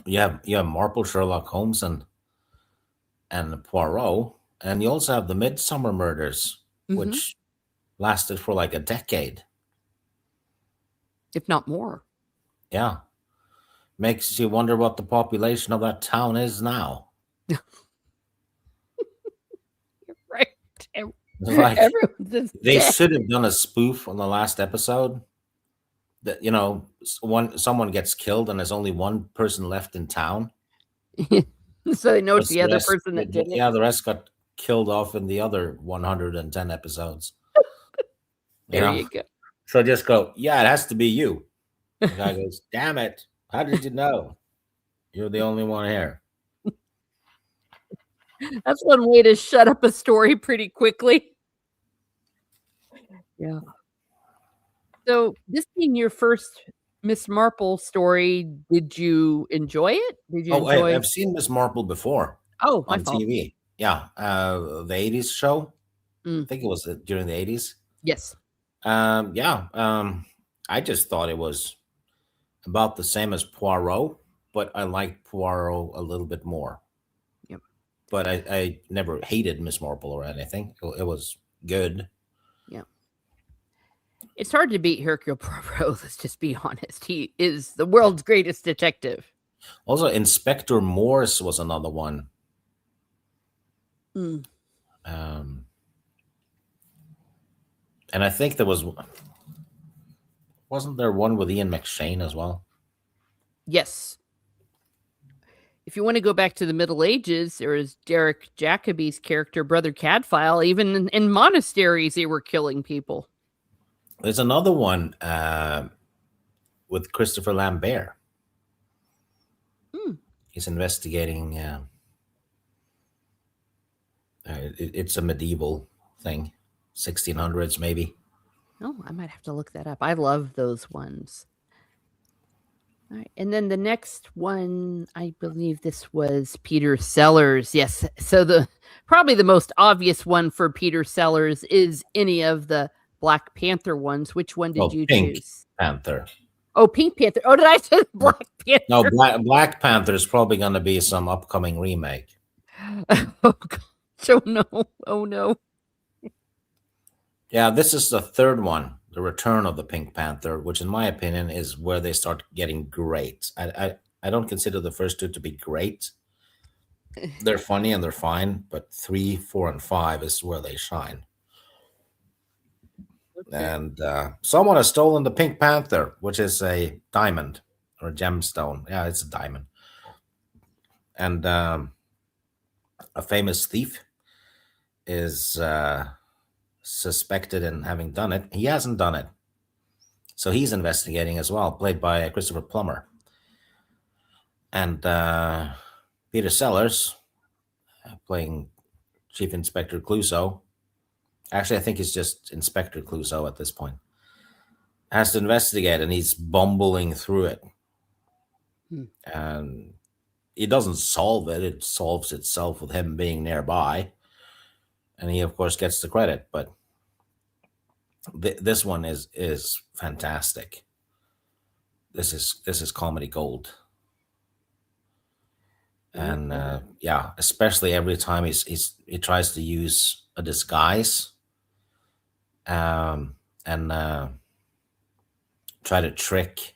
You have Marple, Sherlock Holmes, and Poirot, and you also have the Midsummer Murders, which lasted for like a decade, if not more. Yeah, makes you wonder what the population of that town is now. You're right. Like, Everyone's just they dead. should have done a spoof on the last episode. That someone gets killed and there's only one person left in town. So they know it's the other rest, person that did it. Yeah, the rest got killed off in the other 110 episodes. There you go. So just go, yeah, it has to be you. The guy goes, damn it. How did you know? You're the only one here. That's one way to shut up a story pretty quickly. Yeah. So, this being your first Miss Marple story, did you enjoy it? Did you enjoy? I've seen Miss Marple before. Oh, my on fault. TV. Yeah, the 80s show. Mm. I think it was during the 80s. Yes. I just thought it was about the same as Poirot, but I liked Poirot a little bit more. Yep. But I never hated Miss Marple or anything. It was good. Yeah. It's hard to beat Hercule Poirot, let's just be honest. He is the world's greatest detective. Also, Inspector Morse was another one. Mm. And I think there wasn't there one with Ian McShane as well? Yes. If you want to go back to the Middle Ages, there is Derek Jacobi's character, Brother Cadfael. Even in monasteries, they were killing people. There's another one with Christopher Lambert. He's investigating. It's a medieval thing, 1600s maybe. Oh, I might have to look that up. I love those ones. All right. And then the next one, I believe this was Peter Sellers. Yes. So probably the most obvious one for Peter Sellers is any of the Black Panther ones. Which one did you Pink choose? Panther. Oh, Pink Panther. Oh, did I say Black Panther? No, Black Panther is probably going to be some upcoming remake. Oh, gosh. Oh, no. Oh, no. Yeah, this is the third one, the Return of the Pink Panther, which in my opinion is where they start getting great. I don't consider the first two to be great. They're funny and they're fine, but 3, 4, and 5 is where they shine. Okay. And someone has stolen the Pink Panther, which is a diamond or a gemstone. Yeah, it's a diamond. And a famous thief is suspected in having done it. He hasn't done it. So he's investigating as well, played by Christopher Plummer. And Peter Sellers, playing Chief Inspector Clouseau. Actually, I think he's just Inspector Clouseau at this point. Has to investigate, and he's bumbling through it. And he doesn't solve it. It solves itself with him being nearby. And he, of course, gets the credit. But this one is fantastic. This is comedy gold. And yeah, especially every time he tries to use a disguise, and try to trick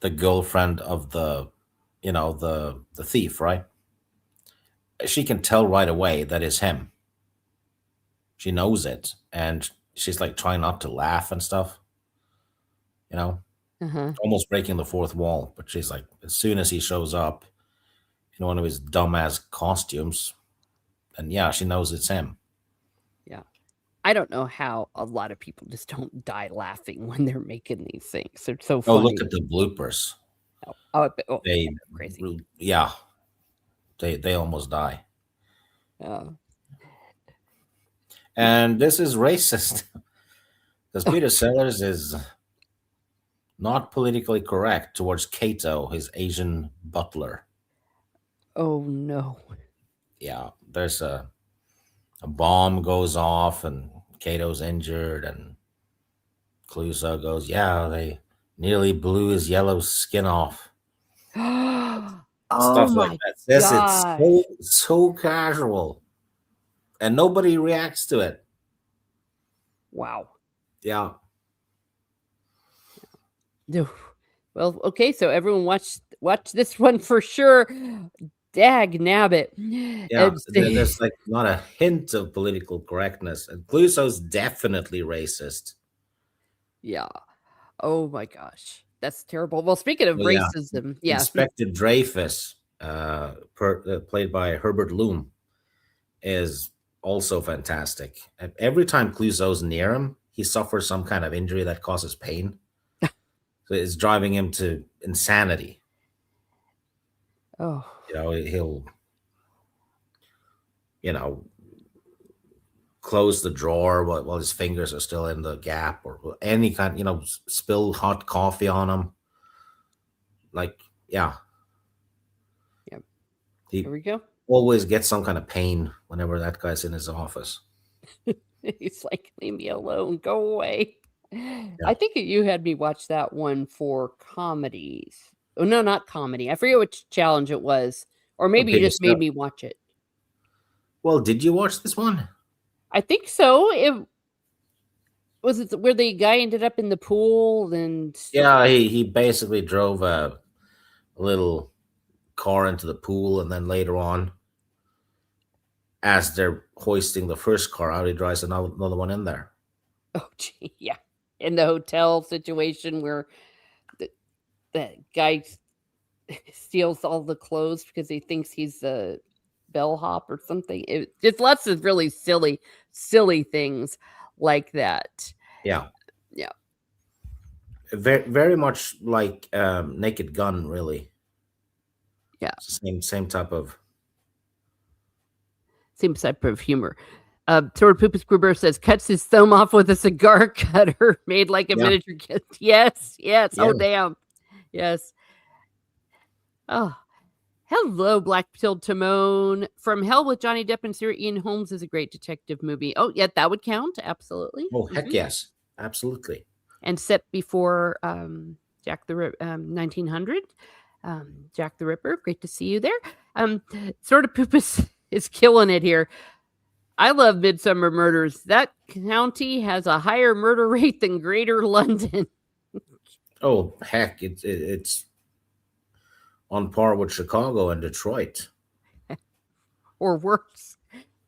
the girlfriend of the thief, right? She can tell right away that is him. She knows it, and she's like trying not to laugh and stuff, almost breaking the fourth wall. But she's like, as soon as he shows up in one of his dumbass costumes, and yeah, she knows it's him. Yeah. I don't know how a lot of people just don't die laughing when they're making these things. They're so funny. Oh, look at the bloopers. They crazy. Yeah, they almost die. And this is racist because Peter Sellers is not politically correct towards Kato, his Asian butler. Oh no. Yeah, there's a bomb goes off and Kato's injured, and Clouseau goes, yeah, they nearly blew his yellow skin off. Stuff like that. This it's so casual, and nobody reacts to it. Wow. Yeah. Well, okay, so everyone watch this one for sure. Dag nabbit. Yeah, there's like not a hint of political correctness, and Clouseau's definitely racist. Yeah. Oh my gosh, that's terrible. Well, speaking of racism, Inspector Dreyfus, played by Herbert Loom, is also fantastic. And every time Clouseau's near him, he suffers some kind of injury that causes pain. So it's driving him to insanity. Oh. He'll, close the drawer while his fingers are still in the gap, or any kind, spill hot coffee on him. Like, yeah. Yep. Here we go. Always gets some kind of pain whenever that guy's in his office. He's like, leave me alone, go away. Yeah. I think you had me watch that one for comedies. Oh, no, not comedy. I forget which challenge it was. Or maybe you just made me watch it. Well, did you watch this one? I think so. Was it where the guy ended up in the pool and... Yeah, he basically drove a little car into the pool, and then later on, as they're hoisting the first car out, he drives another one in there. Oh, gee, yeah. In the hotel situation where the guy steals all the clothes because he thinks he's a bellhop or something. It's lots of really silly things like that. Yeah. Yeah. Very, very much like Naked Gun, really. Yeah. Same type of humor. Sword Poopus Gruber says cuts his thumb off with a cigar cutter made like a miniature kid. Yes. Yeah. Oh, damn. Yes. Oh, hello, Black-Pilled Timon. From Hell with Johnny Depp and Sir Ian Holmes is a great detective movie. Oh, yeah, that would count. Absolutely. Oh, heck yes. Absolutely. And set before Jack the 1900. Jack the Ripper. Great to see you there. Sort of Poopus is killing it here. I love Midsummer Murders. That county has a higher murder rate than Greater London. Oh, heck. It's on par with Chicago and Detroit. Or worse.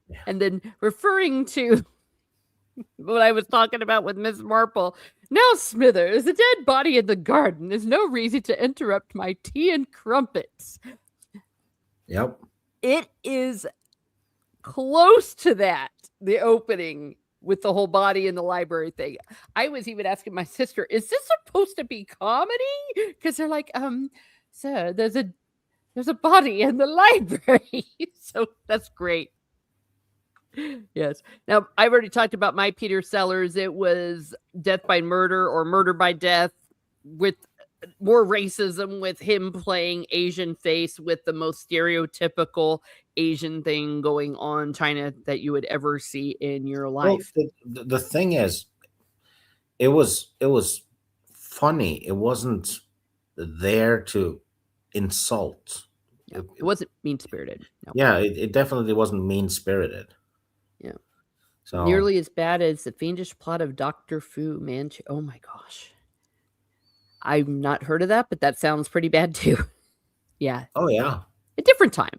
Yeah. And then referring to what I was talking about with Miss Marple. Now, Smithers, a dead body in the garden is no reason to interrupt my tea and crumpets. Yep. It is close to that, the opening with the whole body in the library thing. I was even asking my sister, is this supposed to be comedy? Because they're like, so there's a body in the library. So that's great. Yes. Now, I've already talked about my Peter Sellers. It was death by murder or murder by death with more racism, with him playing Asian face with the most stereotypical Asian thing going on China that you would ever see in your Well, life. the thing is, it was funny. It wasn't there to insult. Yeah. It wasn't mean spirited. No. Yeah, it definitely wasn't mean spirited. Yeah. So Nearly as bad as the fiendish plot of Dr. Fu Manchu. Oh my gosh. I've not heard of that, but that sounds pretty bad too. Yeah. oh yeah. A different time.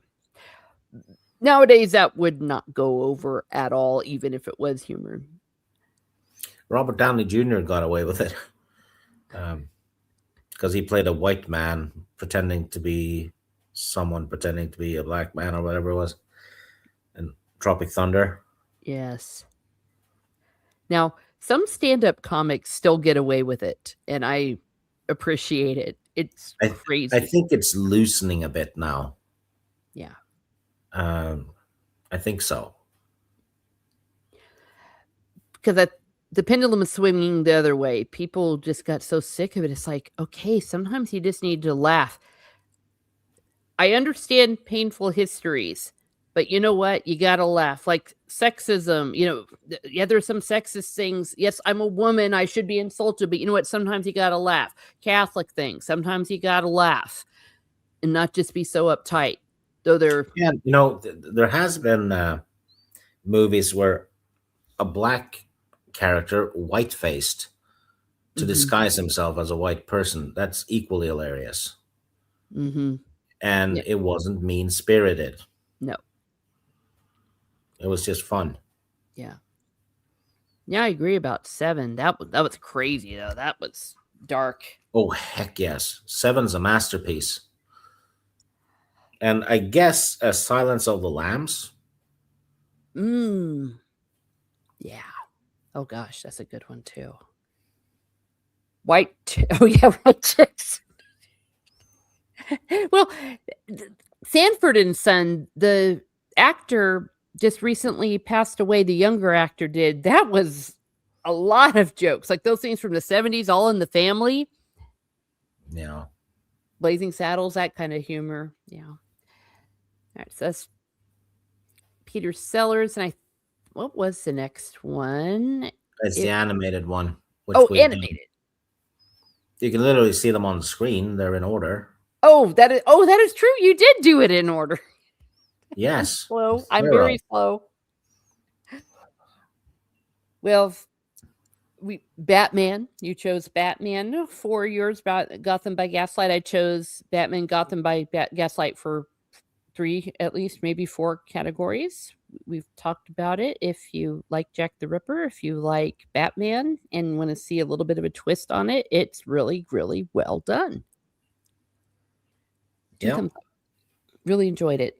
Nowadays, that would not go over at all, even if it was humor. Robert Downey Jr. got away with it. Because he played a white man pretending to be someone pretending to be a black man or whatever it was. And Tropic Thunder. Yes. Now, some stand-up comics still get away with it, and I appreciate it. It's crazy. I think it's loosening a bit now. Yeah. I think so. Because the pendulum is swinging the other way. People just got so sick of it. It's like, okay, sometimes you just need to laugh. I understand painful histories, but you know what? You got to laugh. Like sexism, yeah, there's some sexist things. Yes, I'm a woman. I should be insulted, but you know what? Sometimes you got to laugh. Catholic things. Sometimes you got to laugh and not just be so uptight. Though they're... Yeah, there has been movies where a black character, white-faced, to disguise himself as a white person. That's equally hilarious. Mm-hmm. And Yeah. it wasn't mean-spirited. No. It was just fun. Yeah. Yeah, I agree about Seven. That was crazy though. That was dark. Oh, heck yes. Seven's a masterpiece. And I guess Silence of the Lambs. Yeah. Oh gosh, that's a good one too. Oh yeah, White Chicks. Well, Sanford and Son, the actor just recently passed away. The younger actor did. That was a lot of jokes, like those things from the 70s, All in the Family. Yeah. Blazing Saddles, that kind of humor. Yeah. All right, so that's Peter Sellers. And what was the next one? It's the animated one. Animated. You can literally see them on the screen. They're in order. That is true. You did do it in order. Yes. I'm very slow. Well, Batman. You chose Batman for yours. Gotham by Gaslight. I chose Batman Gotham by Gaslight for 3, at least, maybe 4 categories. We've talked about it. If you like Jack the Ripper, if you like Batman and want to see a little bit of a twist on it, it's really, really well done. Yeah. Really enjoyed it.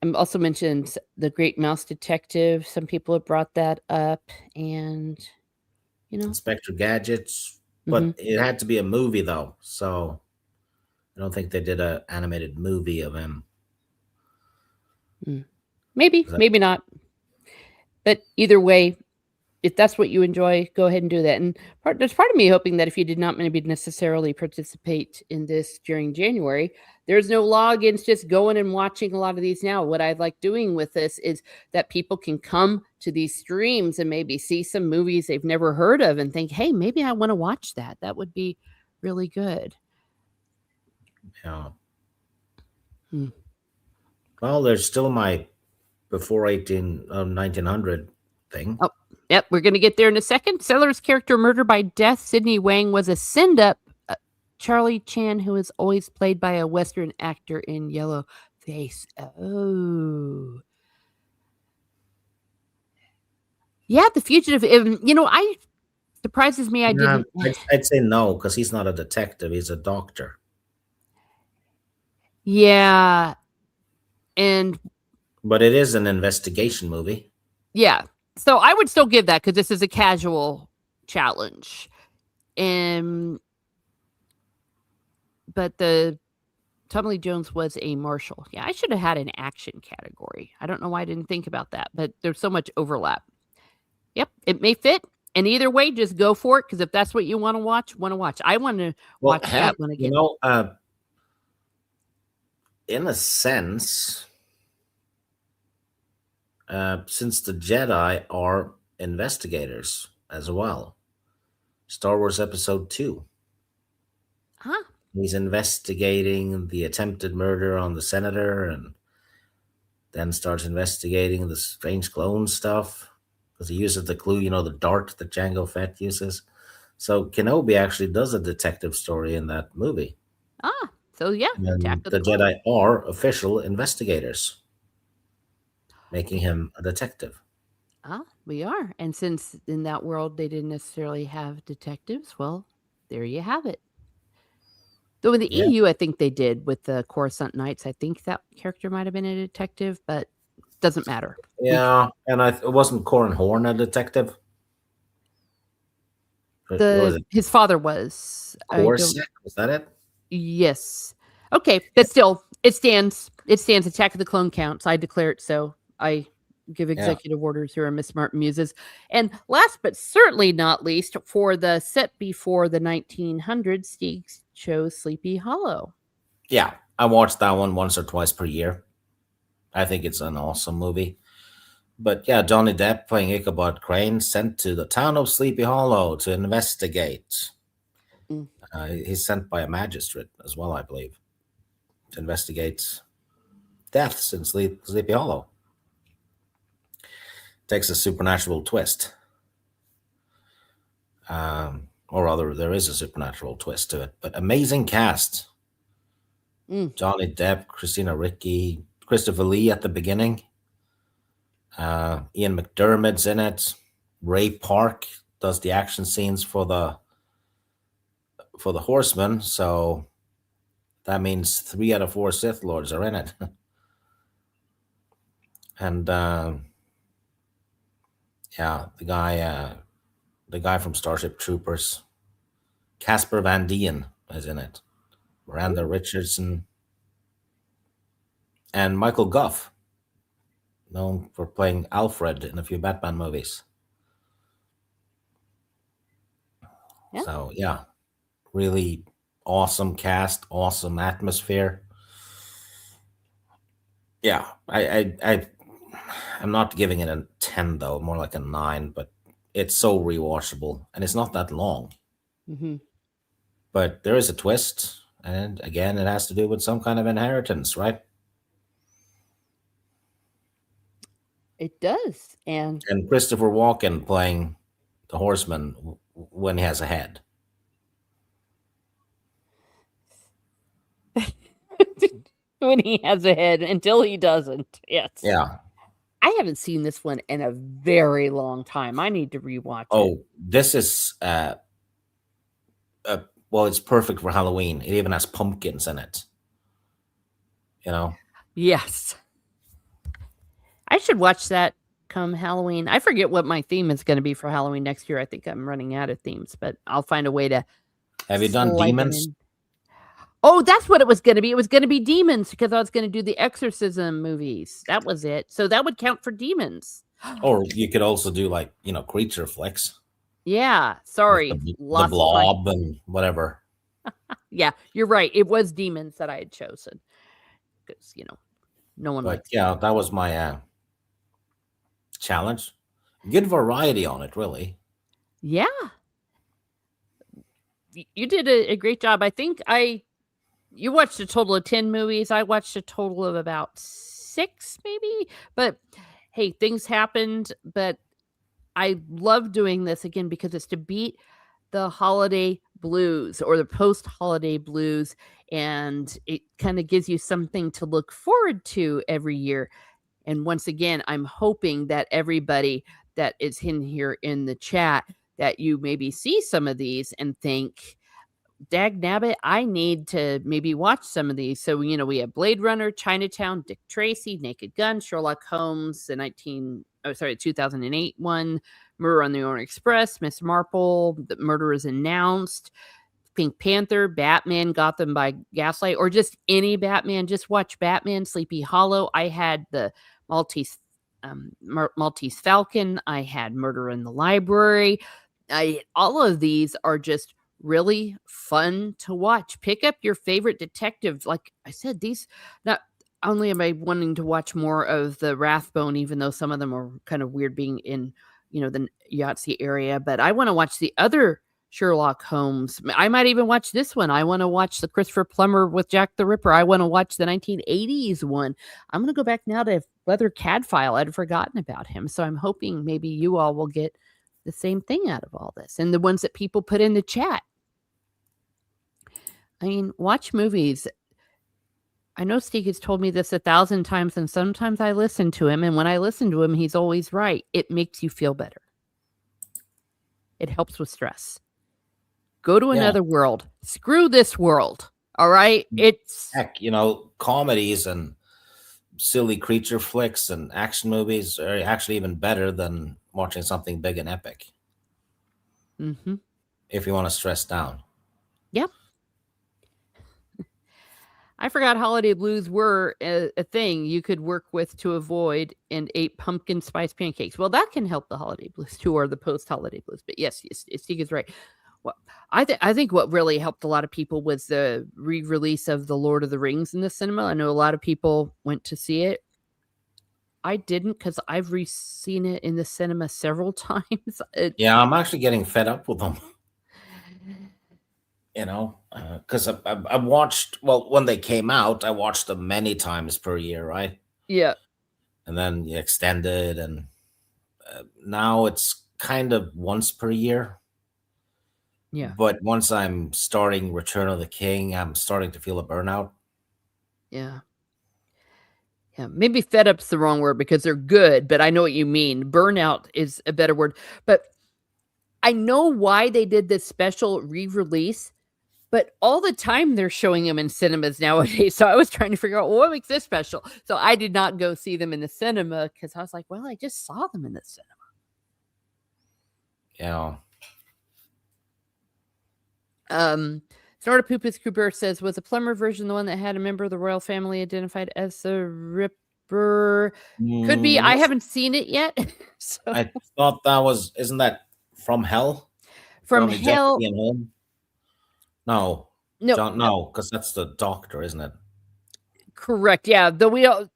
I also mentioned The Great Mouse Detective. Some people have brought that up, and Inspector Gadgets, but it had to be a movie though, so I don't think they did an animated movie of him. Maybe not. But either way, if that's what you enjoy, go ahead and do that. And there's part of me hoping that if you did not maybe necessarily participate in this during January, there's no law against just going and watching a lot of these now. What I like doing with this is that people can come to these streams and maybe see some movies they've never heard of and think, hey, maybe I want to watch that. That would be really good. Yeah. Well, there's still my before 1900 thing. Oh, yep. We're going to get there in a second. Sellers' character murder by death. Sidney Wang was a send-up. Charlie Chan, who is always played by a Western actor in yellow face. Oh. Yeah, The Fugitive. I surprises me I didn't. I'd say no, because he's not a detective. He's a doctor. Yeah. And But it is an investigation movie. Yeah. So I would still give that because this is a casual challenge. And but the Tommy Lee Jones was a marshal. Yeah, I should have had an action category. I don't know why I didn't think about that, but there's so much overlap. Yep, it may fit. And either way, just go for it because if that's what you want to watch, I want to Well, watch heck, that one again. in a sense, since the Jedi are investigators as well, Star Wars Episode 2. Huh? He's investigating the attempted murder on the senator and then starts investigating the strange clone stuff because he uses the clue, the dart that Jango Fett uses. So Kenobi actually does a detective story in that movie. So yeah, Attack And of the the Clones. Jedi are official investigators, making him a detective. We are. And since in that world they didn't necessarily have detectives, well, there you have it. Though in the Yeah. EU, I think they did with the Coruscant Knights. I think that character might have been a detective, but doesn't matter. Yeah. And it wasn't Corin Horn a detective? Was it His father was. I don't. Corsac? Was that it? Yes. Okay, but still, it stands. It stands. Attack of the Clone counts. I declare it so. I give Yeah. executive orders here on Miss Martin Muses. And last but certainly not least, for the set before the 1900s, Steve chose Sleepy Hollow. Yeah. I watched that one once or twice per year. I think it's an awesome movie. But yeah, Johnny Depp playing Ichabod Crane sent to the town of Sleepy Hollow to investigate. Mm. He's sent by a magistrate as well, I believe, to investigate deaths in Sleepy Hollow. Takes a supernatural twist. Or rather, there is a supernatural twist to it. But amazing cast. Johnny Depp, Christina Ricci, Christopher Lee at the beginning. Ian McDermott's in it. Ray Park does the action scenes for the Horsemen, so that means 3 out of 4 Sith Lords are in it. And yeah, the guy from Starship Troopers, Casper Van Dien, is in it. Miranda Richardson and Michael Gough, known for playing Alfred in a few Batman movies. Yeah. So yeah, really awesome cast, awesome atmosphere. Yeah, I'm not giving it a 10 though, more like a 9, but it's so rewatchable and it's not that long. Mm-hmm. But there is a twist, and again, it has to do with some kind of inheritance, right? It does. And Christopher Walken playing the Horseman when he has a head. when he has a head until he doesn't. Yes. Yeah. I haven't seen this one in a very long time. I need to rewatch it. Oh, this is well, it's perfect for Halloween. It even has pumpkins in it. Yes. I should watch that come Halloween. I forget what my theme is going to be for Halloween next year. I think I'm running out of themes, but I'll find a way to. Have you done demons? Oh, that's what it was going to be. It was going to be demons because I was going to do the exorcism movies. That was it. So that would count for demons. Or you could also do creature flicks. Yeah. Sorry. The Blob and whatever. Yeah, you're right. It was demons that I had chosen because no one likes. Yeah, that was my challenge. Good variety on it, really. Yeah, you did a great job. I think you watched a total of 10 movies. I watched a total of about 6, maybe. But hey, things happened. But I love doing this again because it's to beat the holiday blues or the post-holiday blues, and it kind of gives you something to look forward to every year. And once again, I'm hoping that everybody that is in here in the chat, that you maybe see some of these and think, dag nabbit, I need to maybe watch some of these. So, we have Blade Runner, Chinatown, Dick Tracy, Naked Gun, Sherlock Holmes, the 2008 one, Murder on the Orient Express, Miss Marple, The Murder is Announced, Pink Panther, Batman, Gotham by Gaslight, or just any Batman. Just watch Batman, Sleepy Hollow. I had the Maltese Maltese Falcon. I had Murder in the Library. All of these are just really fun to watch. Pick up your favorite detective. Like I said, these not only am I wanting to watch more of the Rathbone, even though some of them are kind of weird being in, the Yahtzee area, but I want to watch the other Sherlock Holmes. I might even watch this one. I want to watch the Christopher Plummer with Jack the Ripper. I want to watch the 1980s one. I'm going to go back now to Leather Cadfile. I'd forgotten about him. So I'm hoping maybe you all will get the same thing out of all this. And the ones that people put in the chat. I mean, watch movies. I know Steve has told me this 1,000 times, and sometimes I listen to him. And when I listen to him, he's always right. It makes you feel better. It helps with stress. Go to another world. Screw this world. All right? It's... Heck, comedies and silly creature flicks and action movies are actually even better than watching something big and epic. Mm-hmm. If you want to stress down. Yeah. I forgot holiday blues were a thing you could work with to avoid and ate pumpkin spice pancakes. Well, that can help the holiday blues too, or the post-holiday blues. But yes, Steve is right. Well, I think what really helped a lot of people was the re-release of The Lord of the Rings in the cinema. I know a lot of people went to see it. I didn't, because I've seen it in the cinema several times. Yeah, I'm actually getting fed up with them. Because I watched, when they came out, I watched them many times per year, right? Yeah. And then extended, and now it's kind of once per year. Yeah. But once I'm starting Return of the King, I'm starting to feel a burnout. Yeah. Yeah, maybe fed up's the wrong word because they're good, but I know what you mean. Burnout is a better word. But I know why they did this special re-release, but all the time they're showing them in cinemas nowadays. So I was trying to figure out, what makes this special? So I did not go see them in the cinema because I was like, well, I just saw them in the cinema. Yeah. Snortapoopas Cooper says, was the Plumber version the one that had a member of the royal family identified as the Ripper? Could be. I haven't seen it yet. So. I thought that isn't that From Hell? From Hell. No. No, because that's the Doctor, isn't it? Correct. Yeah. Though we don't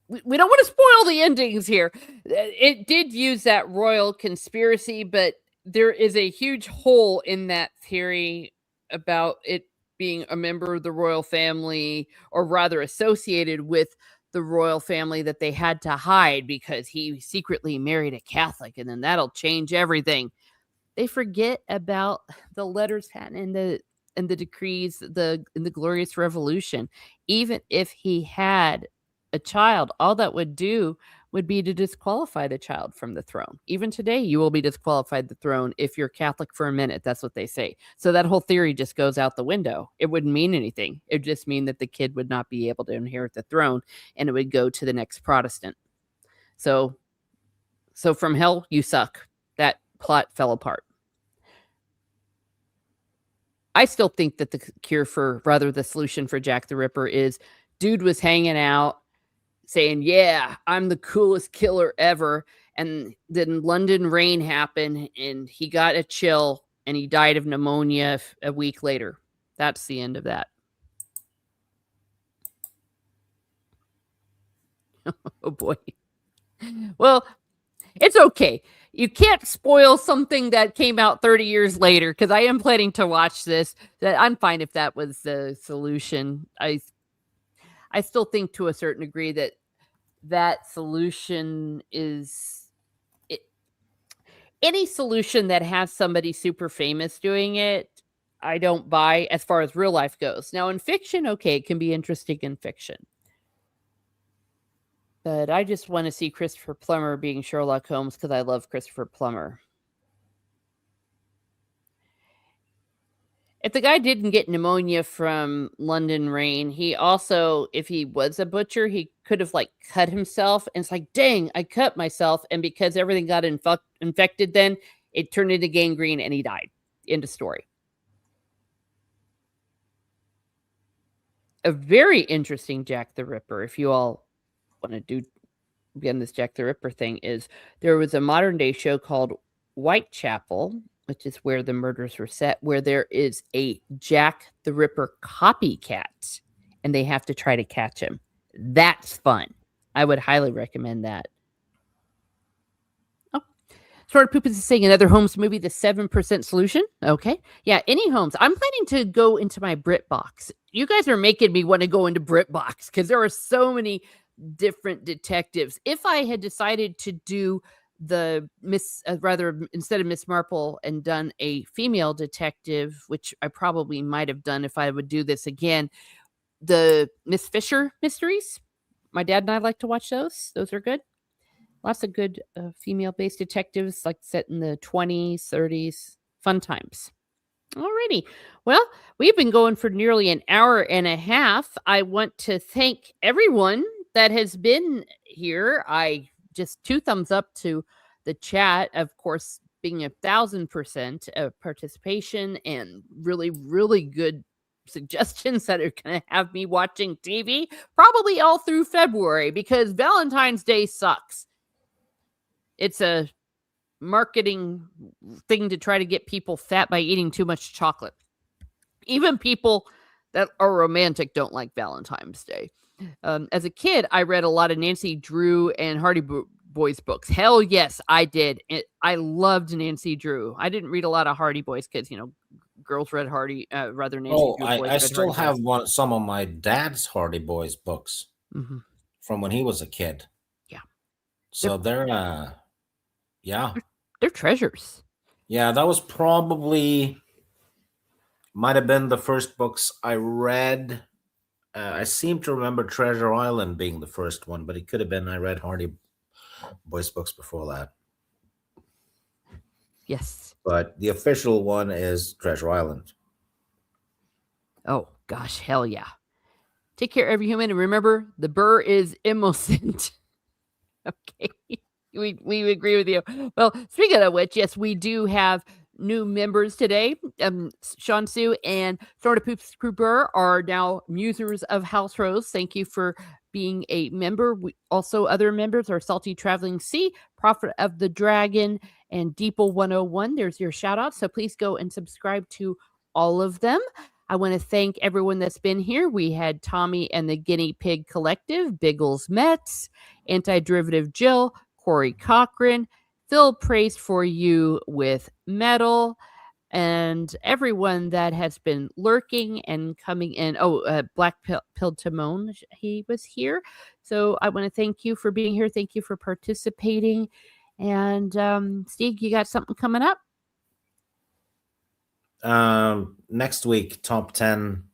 want to spoil the endings here. It did use that royal conspiracy, but there is a huge hole in that theory about it being a member of the royal family, or rather associated with the royal family, that they had to hide because he secretly married a Catholic, and then that'll change everything. They forget about the letters patent and the decrees, in the Glorious Revolution. Even if he had a child, all that would do would be to disqualify the child from the throne. Even today, you will be disqualified the throne if you're Catholic for a minute. That's what they say. So that whole theory just goes out the window. It wouldn't mean anything. It would just mean that the kid would not be able to inherit the throne, and it would go to the next Protestant. So From Hell, you suck. That plot fell apart. I still think that the solution for Jack the Ripper is, dude was hanging out saying, yeah, I'm the coolest killer ever. And then London rain happened and he got a chill and he died of pneumonia a week later. That's the end of that. Oh boy. Well, it's okay. You can't spoil something that came out 30 years later, because I am planning to watch this. That I'm fine if that was the solution. I still think to a certain degree that solution is any solution that has somebody super famous doing it, I don't buy as far as real life goes. Now in fiction, okay, it can be interesting in fiction. But I just want to see Christopher Plummer being Sherlock Holmes because I love Christopher Plummer. If the guy didn't get pneumonia from London rain, he also, if he was a butcher, he could have like cut himself. And it's like, dang, I cut myself. And because everything got infected, then it turned into gangrene and he died. End of story. A very interesting Jack the Ripper, if you all want to do again this Jack the Ripper thing, is there was a modern day show called Whitechapel, which is where the murders were set, where there is a Jack the Ripper copycat and they have to try to catch him. That's fun. I would highly recommend that. Oh, Sort of Poop is saying another Holmes movie, The 7% Solution. Okay. Yeah, any Holmes. I'm planning to go into my BritBox. You guys are making me want to go into BritBox because there are so many different detectives. If I had decided to do the instead of Miss Marple and done a female detective, which I probably might have done if I would do this again, the Miss Fisher mysteries. My dad and I like to watch those. Those are good. Lots of good female-based detectives, like set in the 20s, 30s. Fun times. Alrighty. Well, we've been going for nearly an hour and a half. I want to thank everyone that has been here. I just 2 thumbs up to the chat, of course, being 1,000% of participation and really, really good suggestions that are going to have me watching TV probably all through February because Valentine's Day sucks. It's a marketing thing to try to get people fat by eating too much chocolate. Even people that are romantic don't like Valentine's Day. As a kid, I read a lot of Nancy Drew and Hardy Boys books. Hell yes, I did. I loved Nancy Drew. I didn't read a lot of Hardy Boys because, girls read Hardy, rather Nancy Drew. I still have some of my dad's Hardy Boys books from when he was a kid. Yeah. So they're treasures. Yeah, that was probably might have been the first books I read. I seem to remember Treasure Island being the first one, but it could have been I read Hardy Boys books before that. Yes. But the official one is Treasure Island. Oh, gosh, hell yeah. Take care, every human, and remember, the burr is innocent. Okay. We agree with you. Well, speaking of which, yes, we do have new members today. Sean Sue and Sort of Poops Cooper are now musers of House Rose. Thank you for being a member. Also, other members are Salty Traveling Sea, Prophet of the Dragon, and Deeple 101. There's your shout out. So please go and subscribe to all of them. I want to thank everyone that's been here. We had Tommy and the Guinea Pig Collective, Biggles Mets, Anti-Derivative Jill, Corey Cochran, Phil Prays for You with Metal, and everyone that has been lurking and coming in. Black Pill Timon, he was here. So I want to thank you for being here. Thank you for participating. And Steve, you got something coming up? Next week, top 10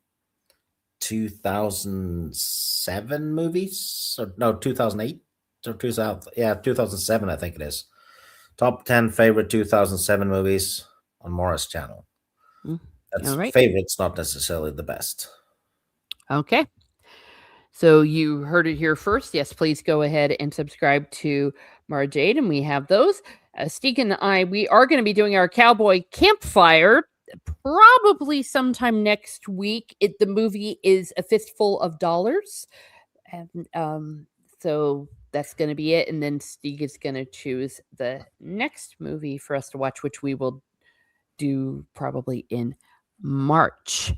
2007 movies, or no, 2008 or 2007, I think it is. Top 10 favorite 2007 movies on Morris Channel. That's right. Favorites, not necessarily the best. Okay. So you heard it here first. Yes, please go ahead and subscribe to Mara Jade, and we have those. Steek and I, we are going to be doing our Cowboy Campfire probably sometime next week. The movie is A Fistful of Dollars. And so that's going to be it. And then Steeg is going to choose the next movie for us to watch, which we will do probably in March.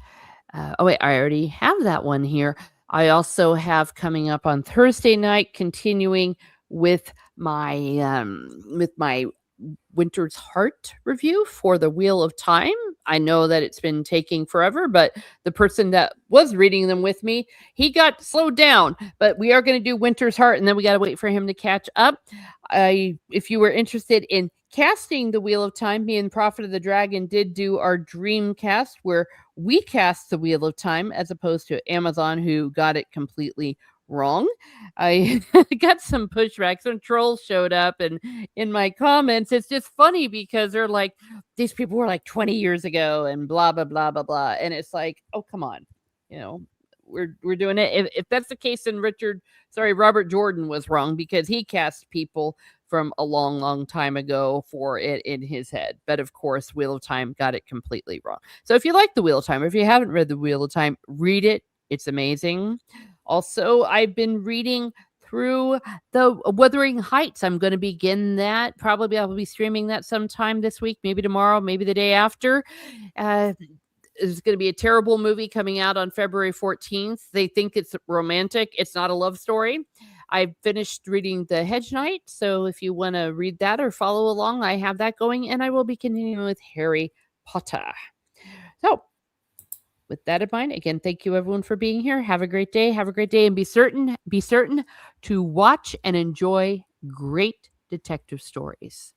Wait, I already have that one here. I also have coming up on Thursday night, continuing with my Winter's Heart review for The Wheel of Time. I know that it's been taking forever, but the person that was reading them with me, he got slowed down. But we are going to do Winter's Heart, and then we got to wait for him to catch up. If you were interested in casting The Wheel of Time, me and Prophet of the Dragon did do our dream cast where we cast The Wheel of Time as opposed to Amazon, who got it completely wrong. I got some pushback. Some trolls showed up, and in my comments, it's just funny because they're like, these people were like 20 years ago and blah, blah, blah, blah, blah. And it's like, oh, come on. You know, we're doing it. If that's the case, then Robert Jordan was wrong because he cast people from a long, long time ago for it in his head. But of course, Wheel of Time got it completely wrong. So if you like the Wheel of Time, or if you haven't read the Wheel of Time, read it. It's amazing. Also, I've been reading through the Wuthering Heights. I'm going to begin that. Probably I'll be streaming that sometime this week, maybe tomorrow, maybe the day after. There's going to be a terrible movie coming out on February 14th. They think it's romantic. It's not a love story. I finished reading The Hedge Knight, so if you want to read that or follow along, I have that going, and I will be continuing with Harry Potter. So, with that in mind, again, thank you everyone for being here. Have a great day. Have a great day, and be certain to watch and enjoy great detective stories.